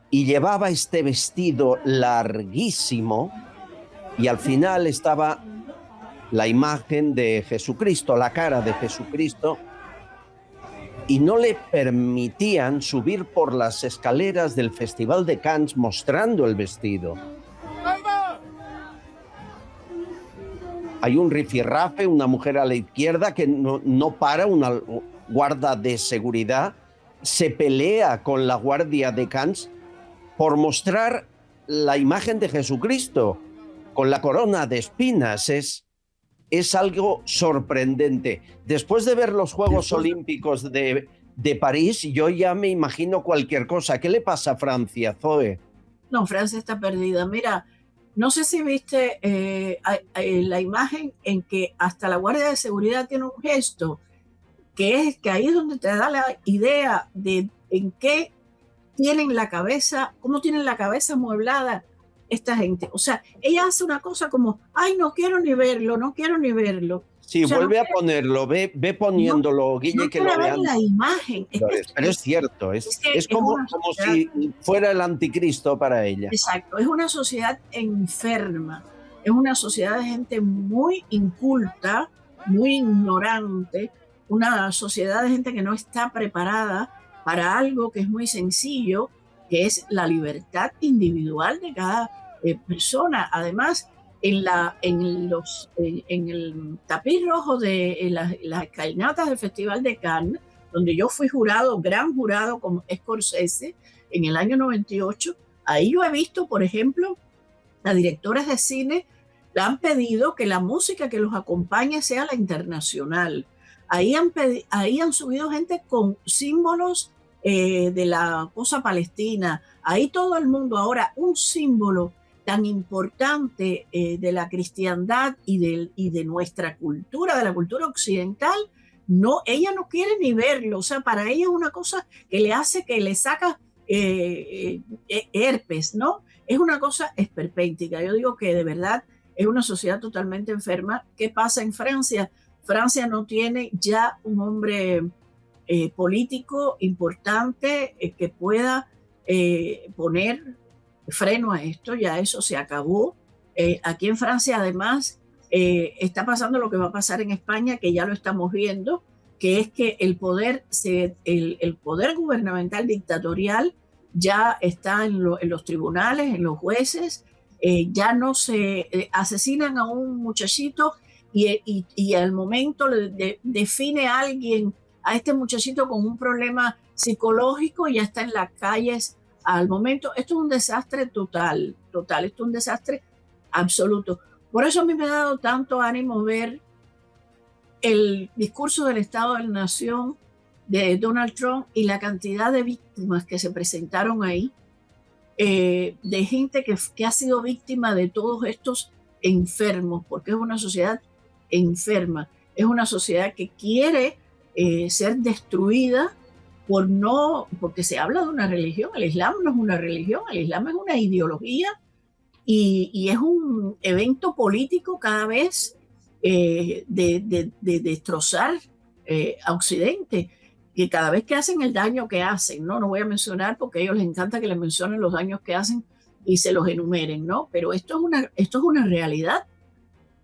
y llevaba este vestido larguísimo y al final estaba la imagen de Jesucristo, la cara de Jesucristo, y no le permitían subir por las escaleras del Festival de Cannes mostrando el vestido. Hay un rifirrafe, una mujer a la izquierda que no para, una guarda de seguridad, se pelea con la guardia de Cannes por mostrar la imagen de Jesucristo con la corona de espinas. Es algo sorprendente. Después de ver los Juegos Olímpicos de París, yo ya me imagino cualquier cosa. ¿Qué le pasa a Francia, Zoe? No, Francia está perdida. Mira, no sé si viste la imagen en que hasta la Guardia de Seguridad tiene un gesto, que es que ahí es donde te da la idea de en qué tienen la cabeza, cómo tienen la cabeza amueblada esta gente. O sea, ella hace una cosa como, ay, no quiero ni verlo, no quiero ni verlo. Sí, o sea, vuelve no a ponerlo, ve poniéndolo, Guille, no que lo vean. la imagen. Pero es cierto, es como si fuera el anticristo para ella. Exacto, es una sociedad enferma, es una sociedad de gente muy inculta, muy ignorante, una sociedad de gente que no está preparada para algo que es muy sencillo, que es la libertad individual de cada persona. Además, en el tapiz rojo de las escalinatas del Festival de Cannes, donde yo fui gran jurado con Scorsese en el año 98, ahí yo he visto, por ejemplo, a directores de cine le han pedido que la música que los acompañe sea la internacional. Ahí han subido gente con símbolos de la cosa palestina. Ahí todo el mundo ahora, un símbolo tan importante de la cristiandad y de nuestra cultura, de la cultura occidental, ella no quiere ni verlo. O sea, para ella es una cosa que le hace que le saca herpes, ¿no? Es una cosa esperpéntica. Yo digo que de verdad es una sociedad totalmente enferma. ¿Qué pasa en Francia? Francia no tiene ya un hombre político importante que pueda poner freno a esto. Ya eso se acabó. Aquí en Francia, además, está pasando lo que va a pasar en España, que ya lo estamos viendo, que es que el poder gubernamental dictatorial ya está en los tribunales, en los jueces. Ya no se asesinan a un muchachito y al momento define a alguien, a este muchachito con un problema psicológico, y ya está en las calles al momento. Esto es un desastre total, esto es un desastre absoluto. Por eso a mí me ha dado tanto ánimo ver el discurso del Estado de la Nación de Donald Trump y la cantidad de víctimas que se presentaron ahí, de gente que ha sido víctima de todos estos enfermos, porque es una sociedad enferma, es una sociedad que quiere ser destruida porque se habla de una religión. El Islam no es una religión, el Islam es una ideología y es un evento político cada vez de destrozar a Occidente, que cada vez que hacen el daño que hacen, no voy a mencionar porque a ellos les encanta que les mencionen los daños que hacen y se los enumeren, ¿no? Pero esto es una realidad.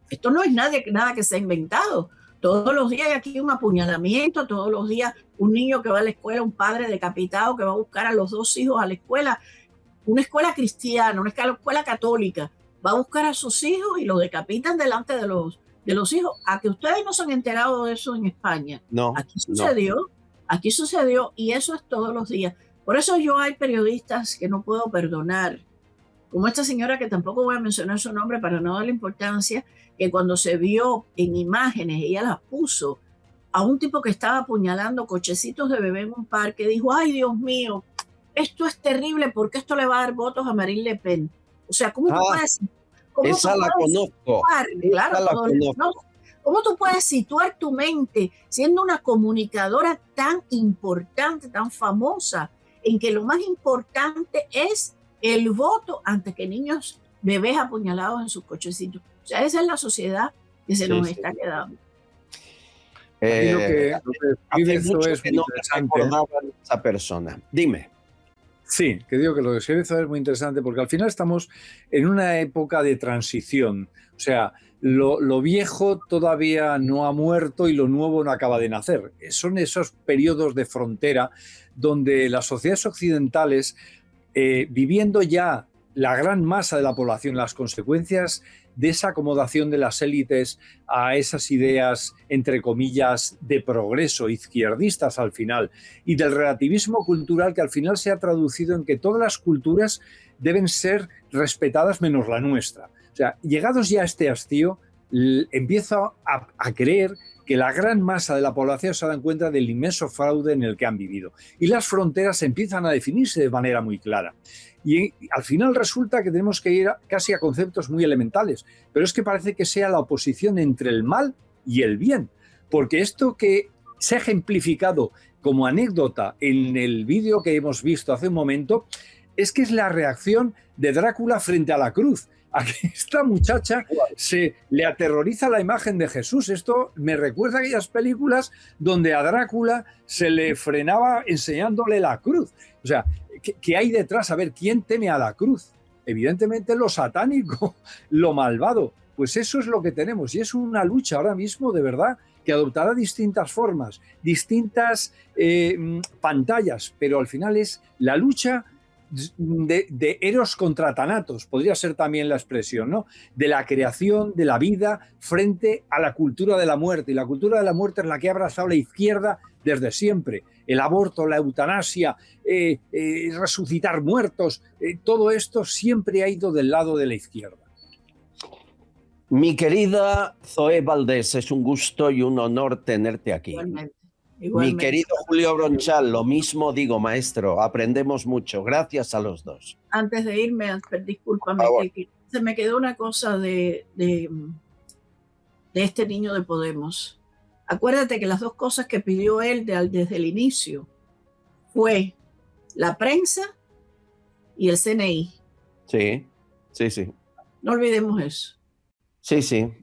Esto no es nada que se ha inventado. Todos los días hay aquí un apuñalamiento, todos los días un niño que va a la escuela, un padre decapitado que va a buscar a los 2 hijos a la escuela, una escuela cristiana, una escuela católica, va a buscar a sus hijos y los decapitan delante de los hijos. ¿A que ustedes no se han enterado de eso en España? No. Aquí sucedió y eso es todos los días. Por eso hay periodistas que no puedo perdonar, como esta señora que tampoco voy a mencionar su nombre para no darle importancia, que cuando se vio en imágenes, ella las puso a un tipo que estaba apuñalando cochecitos de bebé en un parque, dijo: ay, Dios mío, esto es terrible porque esto le va a dar votos a Marine Le Pen. O sea, ¿cómo tú puedes... Esa la conozco. ¿Cómo tú puedes situar tu mente siendo una comunicadora tan importante, tan famosa, en que lo más importante es el voto antes que niños, bebés apuñalados en sus cochecitos? O sea, esa es la sociedad que se nos está quedando. Hace mucho que no me acordaba de esa persona. Dime. Sí, que digo que lo que se hizo es muy interesante porque al final estamos en una época de transición. O sea, lo viejo todavía no ha muerto y lo nuevo no acaba de nacer. Son esos periodos de frontera donde las sociedades occidentales, viviendo ya la gran masa de la población, las consecuencias de esa acomodación de las élites a esas ideas, entre comillas, de progreso, izquierdistas al final, y del relativismo cultural que al final se ha traducido en que todas las culturas deben ser respetadas menos la nuestra. O sea, llegados ya a este hastío, empiezo a creer que la gran masa de la población se da cuenta del inmenso fraude en el que han vivido. Y las fronteras empiezan a definirse de manera muy clara. Y al final resulta que tenemos que ir casi a conceptos muy elementales. Pero es que parece que sea la oposición entre el mal y el bien. Porque esto que se ha ejemplificado como anécdota en el vídeo que hemos visto hace un momento, es que es la reacción de Drácula frente a la cruz. A que esta muchacha se le aterroriza la imagen de Jesús. Esto me recuerda a aquellas películas donde a Drácula se le frenaba enseñándole la cruz. O sea, ¿qué hay detrás? A ver, ¿quién teme a la cruz? Evidentemente lo satánico, lo malvado. Pues eso es lo que tenemos y es una lucha ahora mismo de verdad que adoptará distintas formas, distintas pantallas, pero al final es la lucha de Eros contra Thanatos, podría ser también la expresión, ¿no? De la creación de la vida frente a la cultura de la muerte. Y la cultura de la muerte es la que ha abrazado la izquierda desde siempre. El aborto, la eutanasia, resucitar muertos, todo esto siempre ha ido del lado de la izquierda. Mi querida Zoé Valdés, es un gusto y un honor tenerte aquí. Igualmente. Mi querido Julio Bronchal, lo mismo digo, maestro, aprendemos mucho. Gracias a los dos. Antes de irme, discúlpame, que se me quedó una cosa de este niño de Podemos. Acuérdate que las dos cosas que pidió él desde el inicio fue la prensa y el CNI. Sí, sí, sí. No olvidemos eso. Sí, sí.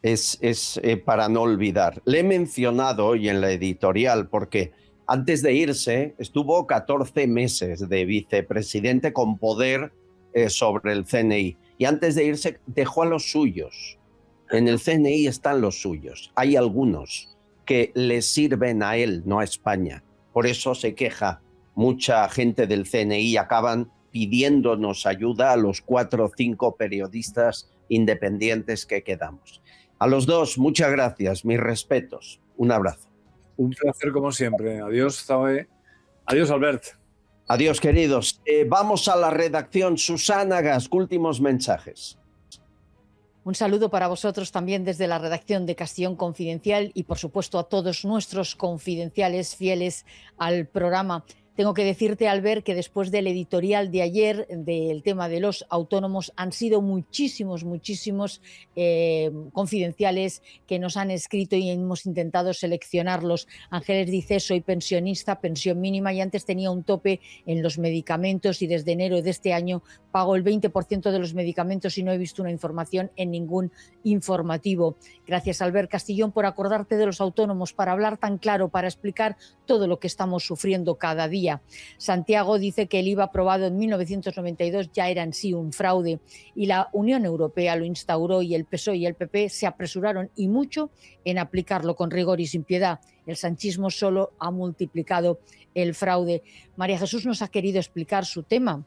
Es para no olvidar. Le he mencionado hoy en la editorial porque antes de irse estuvo 14 meses de vicepresidente con poder sobre el CNI. Y antes de irse dejó a los suyos. En el CNI están los suyos. Hay algunos que le sirven a él, no a España. Por eso se queja mucha gente del CNI y acaban pidiéndonos ayuda a los 4 o 5 periodistas independientes que quedamos. A los dos, muchas gracias, mis respetos. Un abrazo. Un placer como siempre. Adiós, Zoe. Adiós, Albert. Adiós, queridos. Vamos a la redacción. Susana Gasc, últimos mensajes. Un saludo para vosotros también desde la redacción de Castellón Confidencial y, por supuesto, a todos nuestros confidenciales fieles al programa. Tengo que decirte, Albert, que después del editorial de ayer del tema de los autónomos han sido muchísimos confidenciales que nos han escrito y hemos intentado seleccionarlos. Ángeles dice, soy pensionista, pensión mínima y antes tenía un tope en los medicamentos y desde enero de este año pago el 20% de los medicamentos y no he visto una información en ningún informativo. Gracias, Albert Castillón, por acordarte de los autónomos, para hablar tan claro, para explicar todo lo que estamos sufriendo cada día. Santiago dice que el IVA aprobado en 1992 ya era en sí un fraude y la Unión Europea lo instauró y el PSOE y el PP se apresuraron y mucho en aplicarlo con rigor y sin piedad. El sanchismo solo ha multiplicado el fraude. María Jesús nos ha querido explicar su tema.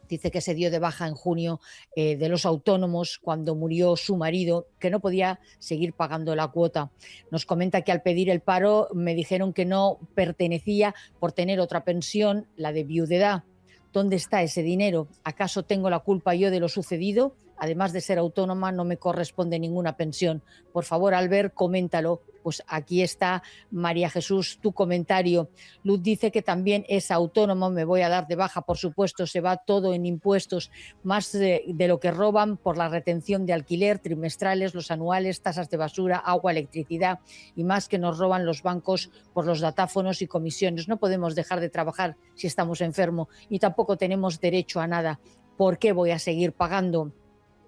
Dice que se dio de baja en junio de los autónomos cuando murió su marido, que no podía seguir pagando la cuota. Nos comenta que al pedir el paro me dijeron que no pertenecía por tener otra pensión, la de viudedad. ¿Dónde está ese dinero? ¿Acaso tengo la culpa yo de lo sucedido? Además de ser autónoma, no me corresponde ninguna pensión. Por favor, Albert, coméntalo. Pues aquí está, María Jesús, tu comentario. Luz dice que también es autónomo, me voy a dar de baja, por supuesto, se va todo en impuestos, más de lo que roban por la retención de alquiler, trimestrales, los anuales, tasas de basura, agua, electricidad y más que nos roban los bancos por los datáfonos y comisiones. No podemos dejar de trabajar si estamos enfermos y tampoco tenemos derecho a nada. ¿Por qué voy a seguir pagando?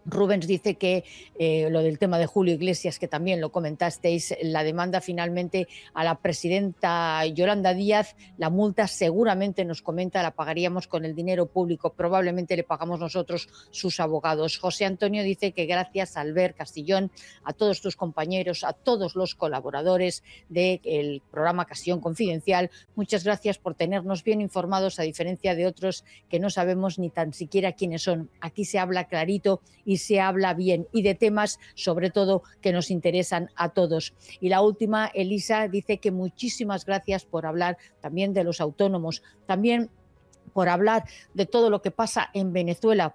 Rubens dice que lo del tema de Julio Iglesias, que también lo comentasteis, la demanda finalmente a la presidenta Yolanda Díaz, la multa seguramente, nos comenta, la pagaríamos con el dinero público, probablemente le pagamos nosotros sus abogados. José Antonio dice que gracias a Albert Castillón, a todos tus compañeros, a todos los colaboradores del programa Castellón Confidencial, muchas gracias por tenernos bien informados, a diferencia de otros que no sabemos ni tan siquiera quiénes son. Aquí se habla clarito y se habla bien y de temas sobre todo que nos interesan a todos. Y la última, Elisa, dice que muchísimas gracias por hablar también de los autónomos, también por hablar de todo lo que pasa en Venezuela.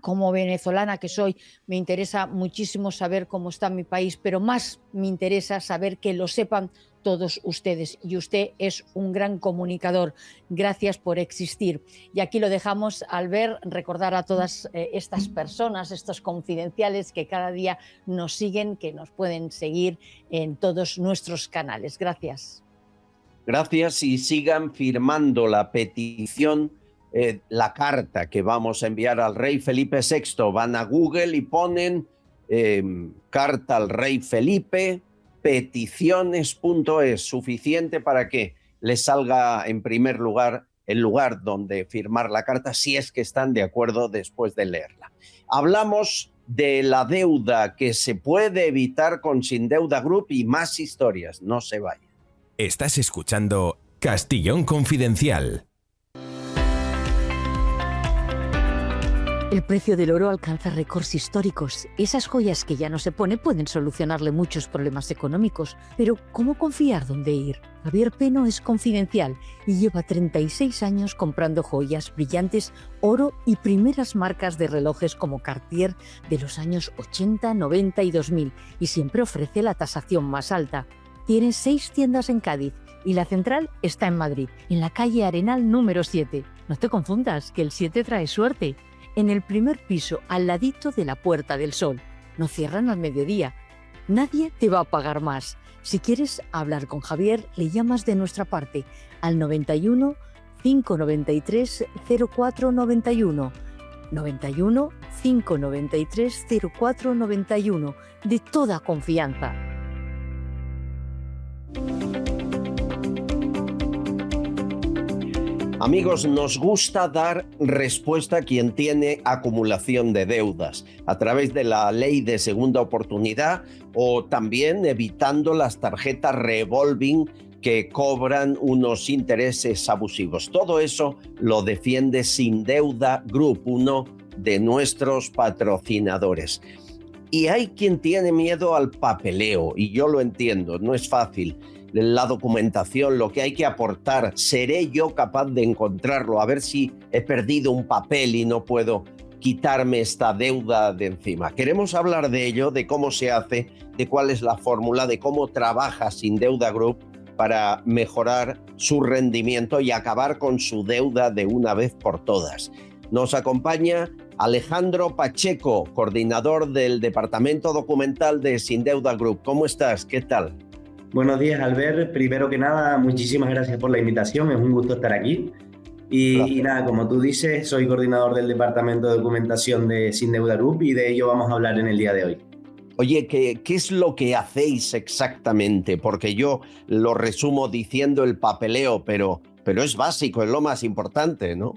Como venezolana que soy, me interesa muchísimo saber cómo está mi país, pero más me interesa saber que lo sepan todos ustedes. Y usted es un gran comunicador. Gracias por existir. Y aquí lo dejamos, Albert, recordar a todas estas personas, estos confidenciales que cada día nos siguen, que nos pueden seguir en todos nuestros canales. Gracias. Gracias y sigan firmando la petición, la carta que vamos a enviar al rey Felipe VI. Van a Google y ponen carta al rey Felipe, peticiones.es, suficiente para que les salga en primer lugar el lugar donde firmar la carta, si es que están de acuerdo después de leerla. Hablamos de la deuda que se puede evitar con Sin Deuda Group y más historias. No se vayan. Estás escuchando Castellón Confidencial. El precio del oro alcanza récords históricos. Esas joyas que ya no se pone pueden solucionarle muchos problemas económicos. Pero, ¿cómo confiar dónde ir? Javier Peno es confidencial y lleva 36 años comprando joyas, brillantes, oro y primeras marcas de relojes como Cartier de los años 80, 90 y 2000. Y siempre ofrece la tasación más alta. Tiene 6 tiendas en Cádiz y la central está en Madrid, en la calle Arenal número 7. No te confundas, que el 7 trae suerte. En el primer piso, al ladito de la Puerta del Sol. No cierran al mediodía. Nadie te va a pagar más. Si quieres hablar con Javier, le llamas de nuestra parte al 91 593 0491. 91 593 0491. De toda confianza. Amigos, nos gusta dar respuesta a quien tiene acumulación de deudas a través de la ley de segunda oportunidad o también evitando las tarjetas revolving que cobran unos intereses abusivos. Todo eso lo defiende Sin Deuda Group, uno de nuestros patrocinadores. Y hay quien tiene miedo al papeleo, y yo lo entiendo, no es fácil. La documentación, lo que hay que aportar, ¿seré yo capaz de encontrarlo? A ver si he perdido un papel y no puedo quitarme esta deuda de encima. Queremos hablar de ello, de cómo se hace, de cuál es la fórmula, de cómo trabaja Sin Deuda Group para mejorar su rendimiento y acabar con su deuda de una vez por todas. Nos acompaña Alejandro Pacheco, coordinador del Departamento Documental de Sin Deuda Group. ¿Cómo estás? ¿Qué tal? Buenos días, Albert. Primero que nada, muchísimas gracias por la invitación. Es un gusto estar aquí. Y nada, como tú dices, soy coordinador del Departamento de Documentación de Sin Deuda Group y de ello vamos a hablar en el día de hoy. Oye, ¿qué es lo que hacéis exactamente? Porque yo lo resumo diciendo el papeleo, pero es básico, es lo más importante, ¿no?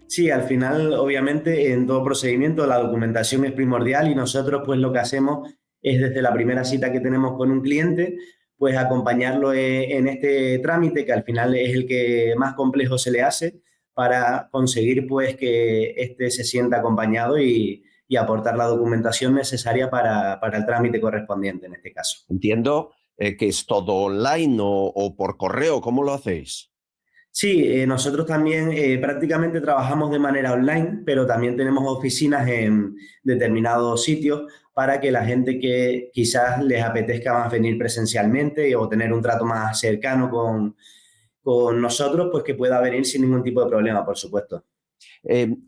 Sí, al final, obviamente, en todo procedimiento la documentación es primordial y nosotros pues lo que hacemos es desde la primera cita que tenemos con un cliente, pues acompañarlo en este trámite que al final es el que más complejo se le hace para conseguir pues que éste se sienta acompañado y aportar la documentación necesaria para el trámite correspondiente en este caso. Entiendo que es todo online o por correo, ¿cómo lo hacéis? Sí, nosotros también prácticamente trabajamos de manera online, pero también tenemos oficinas en determinados sitios para que la gente que quizás les apetezca más venir presencialmente o tener un trato más cercano con nosotros, pues que pueda venir sin ningún tipo de problema, por supuesto.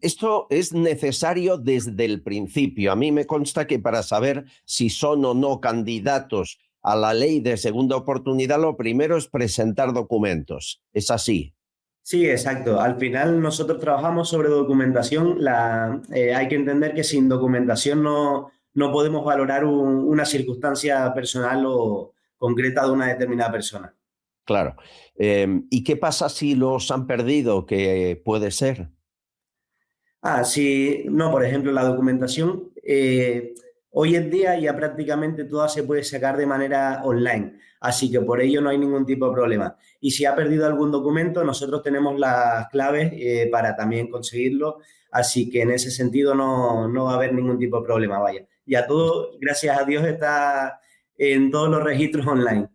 Esto es necesario desde el principio. A mí me consta que para saber si son o no candidatos a la ley de segunda oportunidad, lo primero es presentar documentos. ¿Es así? Sí, exacto. Al final nosotros trabajamos sobre documentación. Hay que entender que sin documentación no podemos valorar una circunstancia personal o concreta de una determinada persona. Claro. ¿Y qué pasa si los han perdido? ¿Qué puede ser? Sí, no, por ejemplo, la documentación, hoy en día ya prácticamente toda se puede sacar de manera online, así que por ello no hay ningún tipo de problema. Y si ha perdido algún documento, nosotros tenemos las claves para también conseguirlo, así que en ese sentido no va a haber ningún tipo de problema, vaya. Ya todo, gracias a Dios, está en todos los registros online.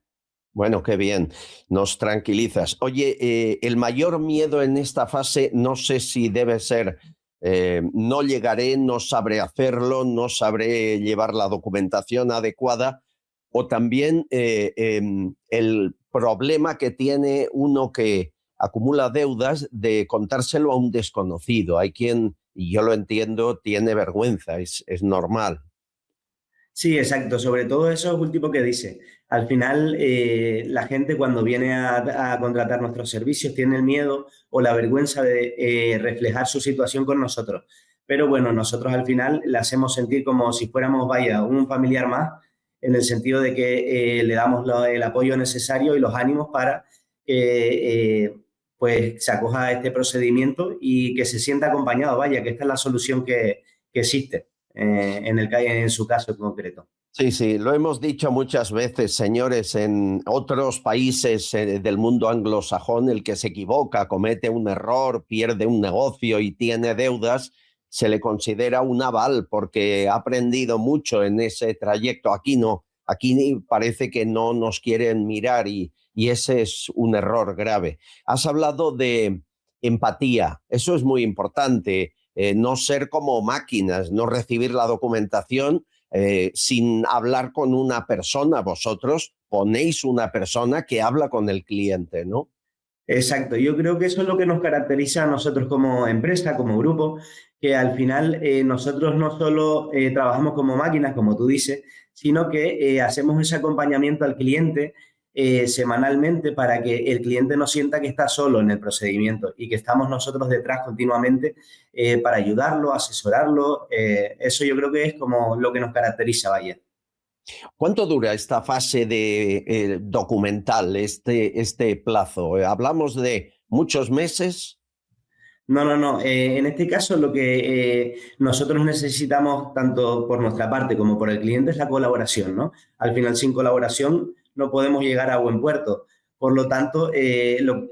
Bueno, qué bien, nos tranquilizas. Oye, el mayor miedo en esta fase, no sé si debe ser... no llegaré, no sabré hacerlo, no sabré llevar la documentación adecuada, o también el problema que tiene uno que acumula deudas de contárselo a un desconocido. Hay quien, y yo lo entiendo, tiene vergüenza, es normal. Sí, exacto. Sobre todo eso último que dice. Al final, la gente cuando viene a contratar nuestros servicios tiene el miedo o la vergüenza de reflejar su situación con nosotros. Pero bueno, nosotros al final le hacemos sentir como si fuéramos, vaya, un familiar más, en el sentido de que le damos el apoyo necesario y los ánimos para que pues se acoja a este procedimiento y que se sienta acompañado, vaya, que esta es la solución que existe. En su caso en concreto. Sí, lo hemos dicho muchas veces, señores, en otros países del mundo anglosajón, el que se equivoca, comete un error, pierde un negocio y tiene deudas, se le considera un aval porque ha aprendido mucho en ese trayecto. Aquí no, aquí parece que no nos quieren mirar y ese es un error grave. Has hablado de empatía, eso es muy importante. No ser como máquinas, no recibir la documentación sin hablar con una persona. Vosotros ponéis una persona que habla con el cliente, ¿no? Exacto, yo creo que eso es lo que nos caracteriza a nosotros como empresa, como grupo, que al final nosotros no solo trabajamos como máquinas, como tú dices, sino que hacemos ese acompañamiento al cliente semanalmente para que el cliente no sienta que está solo en el procedimiento y que estamos nosotros detrás continuamente para ayudarlo, asesorarlo. Eso yo creo que es como lo que nos caracteriza, vaya. ¿Cuánto dura esta fase de documental, este plazo? ¿Hablamos de muchos meses? No. En este caso lo que nosotros necesitamos, tanto por nuestra parte como por el cliente, es la colaboración, ¿no? Al final, sin colaboración no podemos llegar a buen puerto. Por lo tanto,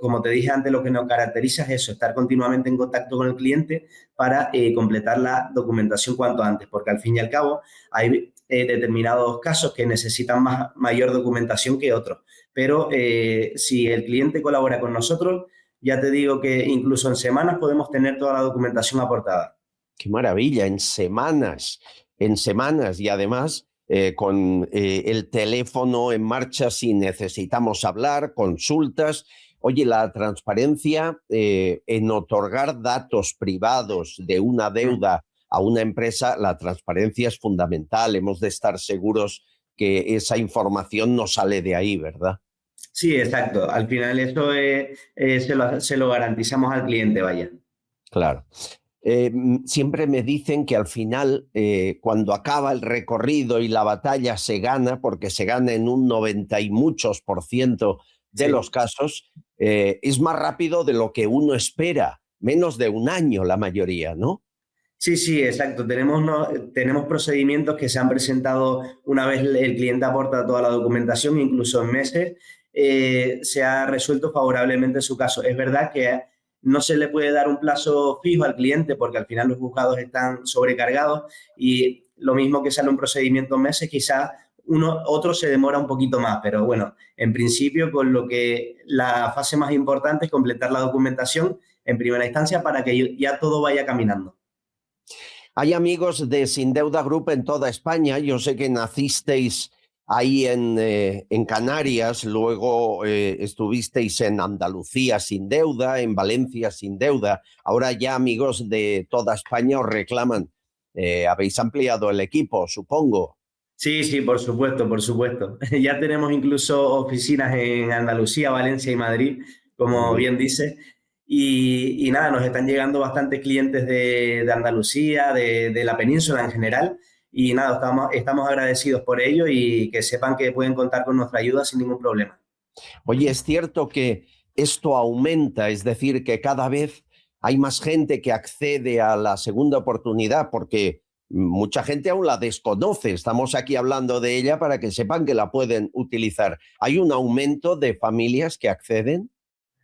como te dije antes, lo que nos caracteriza es eso, estar continuamente en contacto con el cliente para completar la documentación cuanto antes, porque al fin y al cabo hay determinados casos que necesitan mayor documentación que otros. Pero si el cliente colabora con nosotros, ya te digo que incluso en semanas podemos tener toda la documentación aportada. ¡Qué maravilla! En semanas, y además con el teléfono en marcha si necesitamos hablar, consultas. Oye, la transparencia en otorgar datos privados de una deuda a una empresa, la transparencia es fundamental. Hemos de estar seguros que esa información no sale de ahí, ¿verdad? Sí, exacto. Al final eso se lo garantizamos al cliente, vaya. Claro. Siempre me dicen que al final, cuando acaba el recorrido y la batalla se gana, porque se gana en un 90 y muchos % de los casos, es más rápido de lo que uno espera, menos de un año la mayoría, ¿no? Sí, exacto. Tenemos procedimientos que se han presentado una vez el cliente aporta toda la documentación, incluso en meses, se ha resuelto favorablemente su caso. Es verdad que no se le puede dar un plazo fijo al cliente porque al final los juzgados están sobrecargados y lo mismo que sale un procedimiento en meses, quizás otro se demora un poquito más, pero bueno, en principio con lo que la fase más importante es completar la documentación en primera instancia para que ya todo vaya caminando. Hay amigos de Sin Deuda Group en toda España. Yo sé que nacisteis ahí en Canarias, luego estuvisteis en Andalucía sin deuda, en Valencia sin deuda. Ahora ya amigos de toda España os reclaman. Habéis ampliado el equipo, supongo. Sí, por supuesto. Ya tenemos incluso oficinas en Andalucía, Valencia y Madrid, como bien dices. Y nada, nos están llegando bastantes clientes de Andalucía, de la península en general. Y nada, estamos agradecidos por ello y que sepan que pueden contar con nuestra ayuda sin ningún problema. Oye, es cierto que esto aumenta, es decir, que cada vez hay más gente que accede a la segunda oportunidad porque mucha gente aún la desconoce. Estamos aquí hablando de ella para que sepan que la pueden utilizar. ¿Hay un aumento de familias que acceden?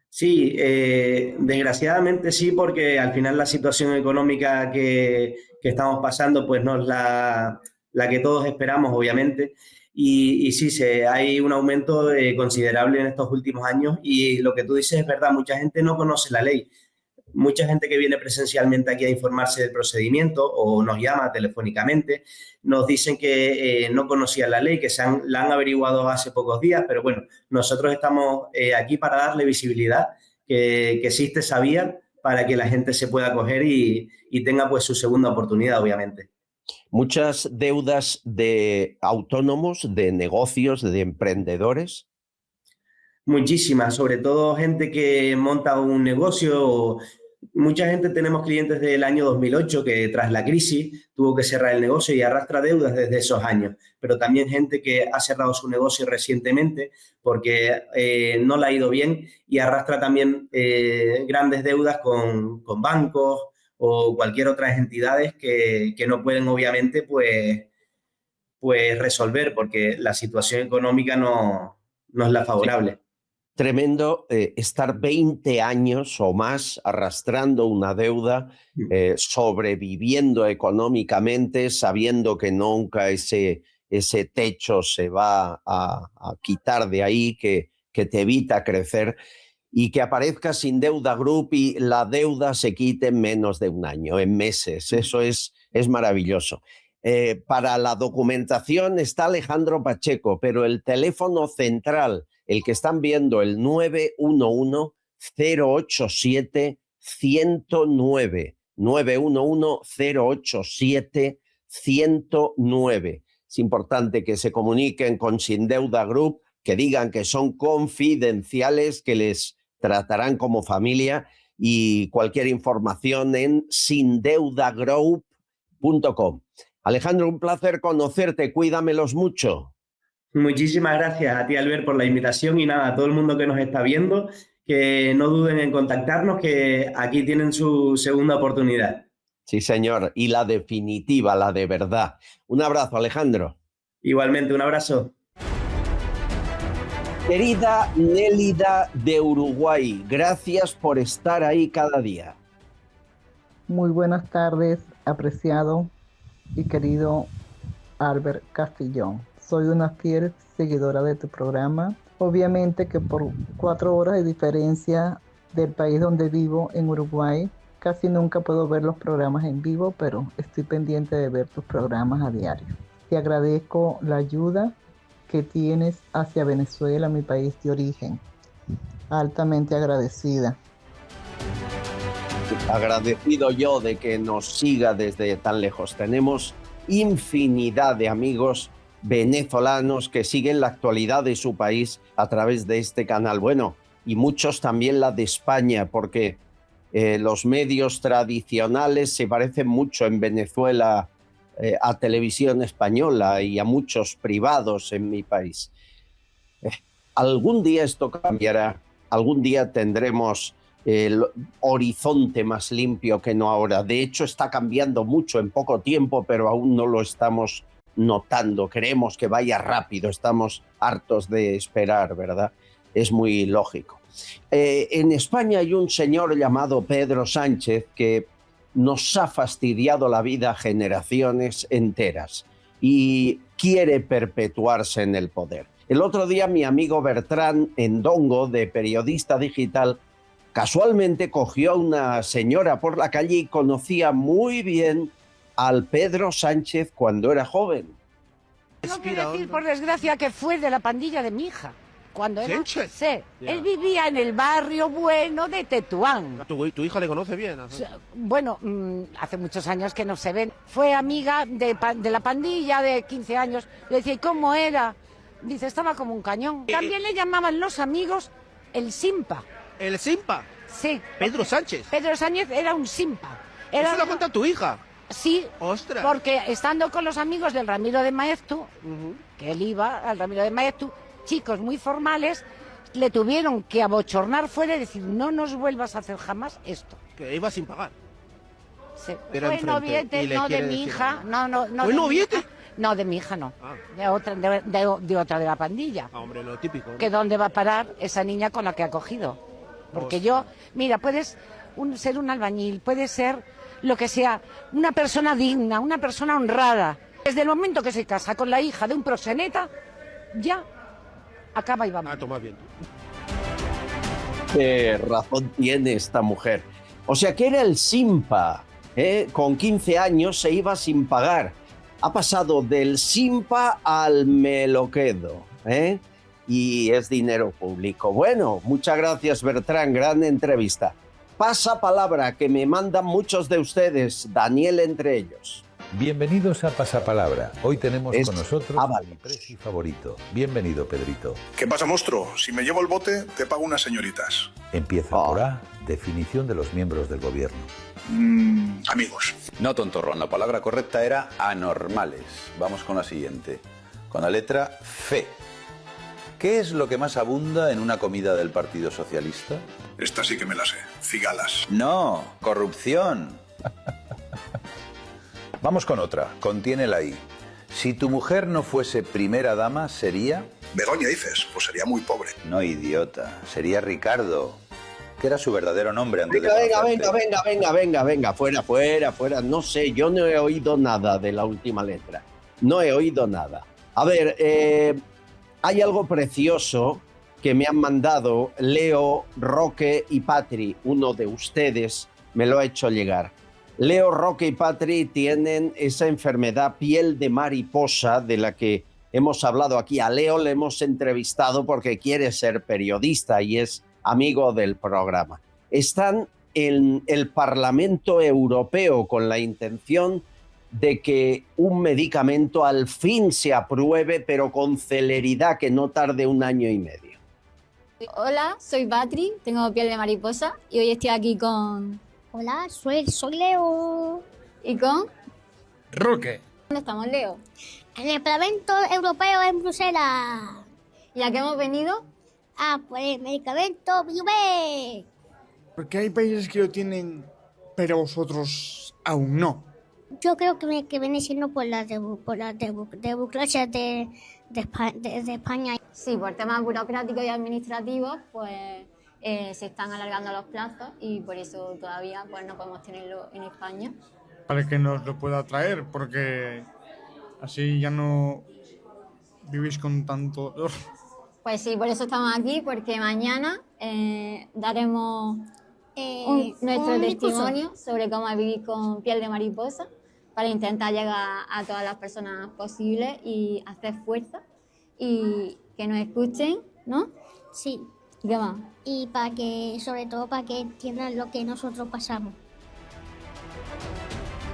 Sí, desgraciadamente sí, porque al final la situación económica que estamos pasando pues no es la que todos esperamos, obviamente. Y sí, hay un aumento considerable en estos últimos años y lo que tú dices es verdad, mucha gente no conoce la ley. Mucha gente que viene presencialmente aquí a informarse del procedimiento o nos llama telefónicamente, nos dicen que no conocían la ley, que la han averiguado hace pocos días, pero bueno, nosotros estamos aquí para darle visibilidad, que existe esa vía para que la gente se pueda acoger y tenga pues su segunda oportunidad, obviamente. Muchas deudas de autónomos, de negocios, de emprendedores. Muchísimas, sobre todo gente que monta un negocio. Mucha gente, tenemos clientes del año 2008 que tras la crisis tuvo que cerrar el negocio y arrastra deudas desde esos años, pero también gente que ha cerrado su negocio recientemente porque no le ha ido bien y arrastra también grandes deudas con bancos o cualquier otras entidades que no pueden obviamente pues resolver porque la situación económica no es la favorable. Sí. Tremendo estar 20 años o más arrastrando una deuda, sobreviviendo económicamente, sabiendo que nunca ese techo se va a quitar de ahí, que te evita crecer, y que aparezca Sin Deuda Group y la deuda se quite en menos de un año, en meses. Eso es maravilloso. Para la documentación está Alejandro Pacheco, pero el teléfono central, el que están viendo, el 911-087-109. 911-087-109. Es importante que se comuniquen con Sin Deuda Group que digan que son confidenciales, que les tratarán como familia, y cualquier información en sindeudagroup.com. Alejandro, un placer conocerte, cuídamelos mucho. Muchísimas gracias a ti, Albert, por la invitación, y nada, a todo el mundo que nos está viendo, que no duden en contactarnos, que aquí tienen su segunda oportunidad. Sí, señor, y la definitiva, la de verdad. Un abrazo, Alejandro. Igualmente, un abrazo. Querida Nélida de Uruguay, gracias por estar ahí cada día. Muy buenas tardes, apreciado y querido Albert Castillón. Soy una fiel seguidora de tu programa. Obviamente que por 4 horas de diferencia del país donde vivo, en Uruguay, casi nunca puedo ver los programas en vivo, pero estoy pendiente de ver tus programas a diario. Te agradezco la ayuda que tienes hacia Venezuela, mi país de origen. Altamente agradecida. Agradecido yo de que nos siga desde tan lejos. Tenemos infinidad de amigos venezolanos que siguen la actualidad de su país a través de este canal. Bueno, y muchos también la de España, porque los medios tradicionales se parecen mucho en Venezuela a Televisión Española y a muchos privados en mi país. Algún día esto cambiará, algún día tendremos el horizonte más limpio que no ahora. De hecho, está cambiando mucho en poco tiempo, pero aún no lo estamos notando. Queremos que vaya rápido, estamos hartos de esperar, ¿verdad? Es muy lógico. En España hay un señor llamado Pedro Sánchez que nos ha fastidiado la vida generaciones enteras y quiere perpetuarse en el poder. El otro día mi amigo Bertrán Endongo, de Periodista Digital, casualmente cogió a una señora por la calle y conocía muy bien al Pedro Sánchez cuando era joven. Tengo que decir, por desgracia, que fue de la pandilla de mi hija. Cuando era... Sí, él vivía en el barrio bueno de Tetuán. ¿Tu hija le conoce bien? Bueno, hace muchos años que no se ven. Fue amiga de la pandilla de 15 años. Le decía, ¿y cómo era? Dice, estaba como un cañón. También le llamaban los amigos el Simpa. ¿El Simpa? Sí. ¿Pedro Sánchez? Pedro Sánchez era un Simpa. ¿Eso lo cuenta tu hija? Sí, ¡ostras! Porque estando con los amigos del Ramiro de Maeztu, que él iba al Ramiro de Maeztu, chicos muy formales, le tuvieron que abochornar fuera y decir, no nos vuelvas a hacer jamás esto. Que iba sin pagar. Sí. Fue noviete, no de mi hija. No, ¿Fue noviete? No, de mi hija no. De otra de la pandilla. Hombre, lo típico, ¿no? Que dónde va a parar esa niña con la que ha cogido. Porque yo, mira, puedes ser un albañil, puedes ser lo que sea, una persona digna, una persona honrada. Desde el momento que se casa con la hija de un proxeneta, ya acaba y vamos. Ah, toma bien. Qué razón tiene esta mujer. O sea que era el Simpa, con 15 años se iba sin pagar. Ha pasado del Simpa al me lo quedo, y es dinero público. Bueno, muchas gracias, Bertrán, gran entrevista. Pasa palabra, que me mandan muchos de ustedes, Daniel entre ellos. Bienvenidos a Pasapalabra. Hoy tenemos con nosotros mi presi favorito. Bienvenido, Pedrito. ¿Qué pasa, monstruo? Si me llevo el bote, te pago unas señoritas. Empieza por A, definición de los miembros del gobierno. Amigos. No, tontorrón, la palabra correcta era anormales. Vamos con la siguiente. Con la letra F. ¿Qué es lo que más abunda en una comida del Partido Socialista? Esta sí que me la sé. Cigalas. No, corrupción. Vamos con otra. Contiene la I. Si tu mujer no fuese primera dama, ¿sería? Begoña, dices. Pues sería muy pobre. No, idiota. Sería Ricardo, que era su verdadero nombre antes de conocerte. Venga. Fuera. No sé, yo no he oído nada de la última letra. No he oído nada. A ver, hay algo precioso que me han mandado Leo, Roque y Patri. Uno de ustedes me lo ha hecho llegar. Leo, Roque y Patri tienen esa enfermedad piel de mariposa de la que hemos hablado aquí. A Leo le hemos entrevistado porque quiere ser periodista y es amigo del programa. Están en el Parlamento Europeo con la intención de que un medicamento al fin se apruebe, pero con celeridad, que no tarde 1 año y medio? Hola, soy Patri, tengo piel de mariposa y hoy estoy aquí con... Hola, soy Leo. ¿Y con? Roque. ¿Dónde estamos, Leo? En el Parlamento Europeo en Bruselas. ¿Y a qué hemos venido? Ah, pues el medicamento Biume. Porque hay países que lo tienen, pero vosotros aún no. Yo creo que viene siendo por las burocracias de España. Sí, por temas burocráticos y administrativos, pues se están alargando los plazos y por eso todavía pues no podemos tenerlo en España. Para que nos lo pueda traer, porque así ya no vivís con tanto dolor. Pues sí, por eso estamos aquí, porque mañana daremos nuestro testimonio sobre cómo vivir con piel de mariposa para intentar llegar a todas las personas posibles y hacer fuerza y que nos escuchen, ¿no? Sí. ¿Y qué más? Y sobre todo para que entiendan lo que nosotros pasamos.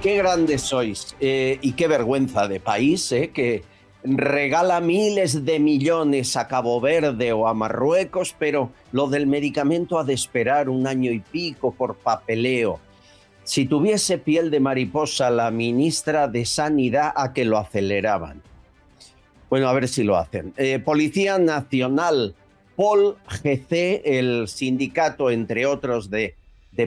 Qué grandes sois y qué vergüenza de país, que regala miles de millones a Cabo Verde o a Marruecos, pero lo del medicamento ha de esperar 1 año y pico por papeleo. Si tuviese piel de mariposa la ministra de Sanidad, a que lo aceleraban. Bueno, a ver si lo hacen. Policía Nacional, Pol GC, el sindicato, entre otros, de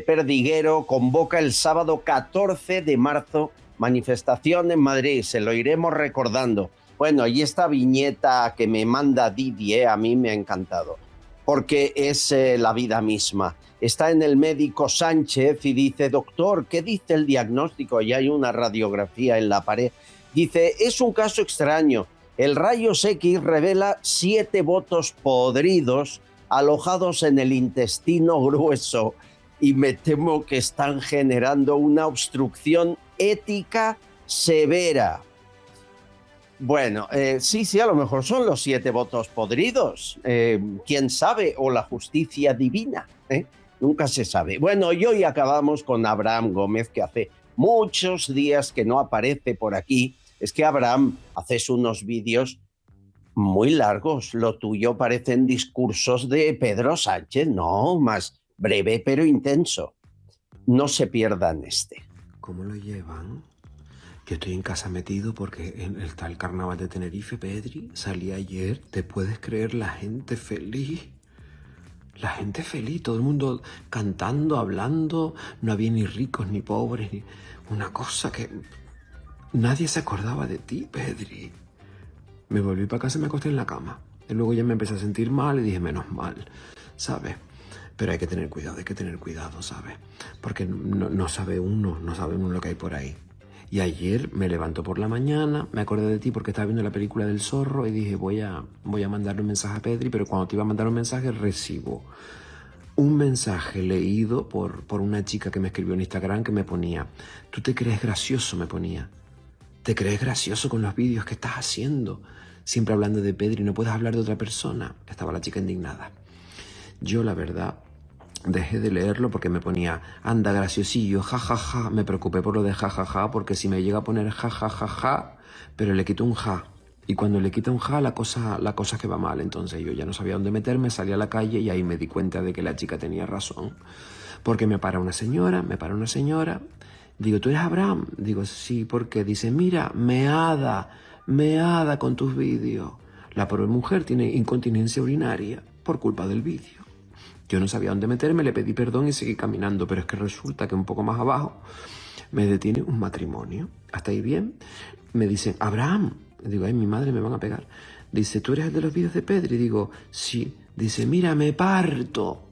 Perdiguero, convoca el sábado 14 de marzo manifestación en Madrid. Se lo iremos recordando. Bueno, y esta viñeta que me manda Didi, a mí me ha encantado, porque es la vida misma. Está en el médico Sánchez y dice: doctor, ¿qué dice el diagnóstico? Y hay una radiografía en la pared. Dice: es un caso extraño. El rayos X revela 7 votos podridos alojados en el intestino grueso y me temo que están generando una obstrucción ética severa. Bueno, sí, a lo mejor son los 7 votos podridos. ¿Quién sabe? O la justicia divina. Nunca se sabe. Bueno, y hoy acabamos con Abraham Gómez, que hace muchos días que no aparece por aquí. Es que, Abraham, haces unos vídeos muy largos. Lo tuyo parecen discursos de Pedro Sánchez, no, más breve pero intenso. No se pierdan este. ¿Cómo lo llevan? Yo estoy en casa metido porque está el carnaval de Tenerife, Pedri. Salí ayer, ¿te puedes creer? La gente feliz. La gente feliz, todo el mundo cantando, hablando. No había ni ricos ni pobres, ni una cosa que... Nadie se acordaba de ti, Pedri. Me volví para casa y me acosté en la cama. Y luego ya me empecé a sentir mal y dije, menos mal, ¿sabes? Pero hay que tener cuidado, ¿sabes? Porque no sabe uno lo que hay por ahí. Y ayer me levanto por la mañana, me acordé de ti porque estaba viendo la película del zorro y dije, voy a mandarle un mensaje a Pedri, pero cuando te iba a mandar un mensaje recibo un mensaje leído por una chica que me escribió en Instagram que me ponía, ¿tú te crees gracioso? Me ponía. ¿Te crees gracioso con los vídeos que estás haciendo? Siempre hablando de Pedri, no puedes hablar de otra persona. Estaba la chica indignada. Yo, la verdad, dejé de leerlo porque me ponía, anda, graciosillo, jajaja. Me preocupé por lo de jajaja porque si me llega a poner jajajaja, pero le quito un ja. Y cuando le quita un ja, la cosa es que va mal. Entonces yo ya no sabía dónde meterme, salí a la calle y ahí me di cuenta de que la chica tenía razón. Porque me para una señora. Digo, ¿tú eres Abraham? Digo, sí, porque dice, mira, meada con tus vídeos. La pobre mujer tiene incontinencia urinaria por culpa del vídeo. Yo no sabía dónde meterme, le pedí perdón y seguí caminando, pero es que resulta que un poco más abajo me detiene un matrimonio. ¿Hasta ahí bien? Me dicen, Abraham. Digo, ay, mi madre, me van a pegar. Dice, ¿tú eres el de los vídeos de Pedri? Digo, sí. Dice, mira, me partido.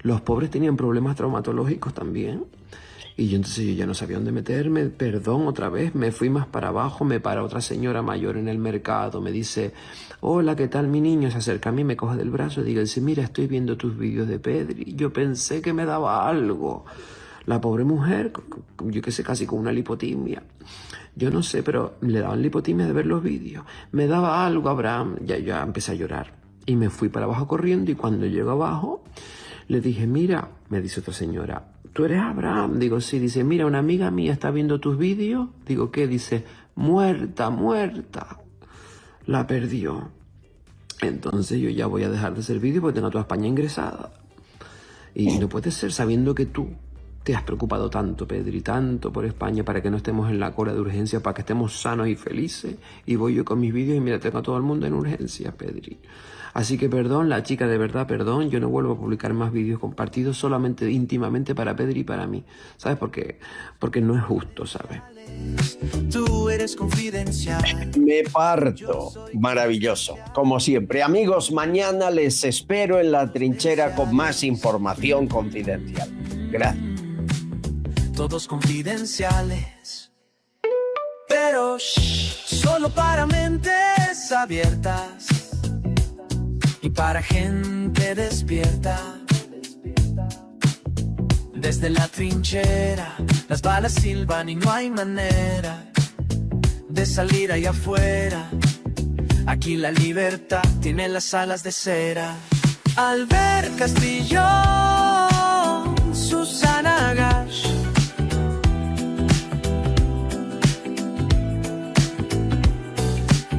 Los pobres tenían problemas traumatológicos también. Y yo entonces yo ya no sabía dónde meterme, perdón otra vez, me fui más para abajo, me para otra señora mayor en el mercado, me dice, hola, ¿qué tal mi niño? Se acerca a mí, me coge del brazo y dice, mira, estoy viendo tus vídeos de Pedri, yo pensé que me daba algo. La pobre mujer, yo qué sé, casi con una lipotimia, yo no sé, pero le daban lipotimia de ver los vídeos, me daba algo, Abraham, ya empecé a llorar y me fui para abajo corriendo y cuando llego abajo, Le dije, mira, me dice otra señora, ¿tú eres Abraham? Digo, sí. Dice, mira, una amiga mía está viendo tus vídeos. Digo, ¿qué? Dice, muerta. La perdió. Entonces yo ya voy a dejar de hacer vídeos porque tengo a toda España ingresada. Y no puede ser, sabiendo que tú te has preocupado tanto, Pedri, tanto por España, para que no estemos en la cola de urgencia, para que estemos sanos y felices. Y voy yo con mis vídeos y mira, tengo a todo el mundo en urgencia, Pedri. Así que perdón, la chica, de verdad, perdón. Yo no vuelvo a publicar más vídeos compartidos, solamente íntimamente para Pedri y para mí. ¿Sabes por qué? Porque no es justo, ¿sabes? Tú eres confidencial. Me parto. Maravilloso. Como siempre. Amigos, mañana les espero en la trinchera con más información confidencial. Gracias. Todos confidenciales, pero solo para mentes abiertas y para gente despierta. Desde la trinchera, las balas silban y no hay manera de salir allá afuera. Aquí la libertad tiene las alas de cera. Albert Castillón, Susana Gash,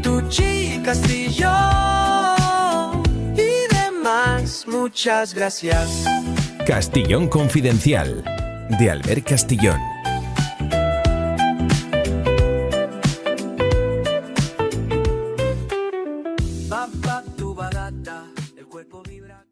Tucci Castillón y demás. Muchas gracias. Castillón Confidencial, de Albert Castillón.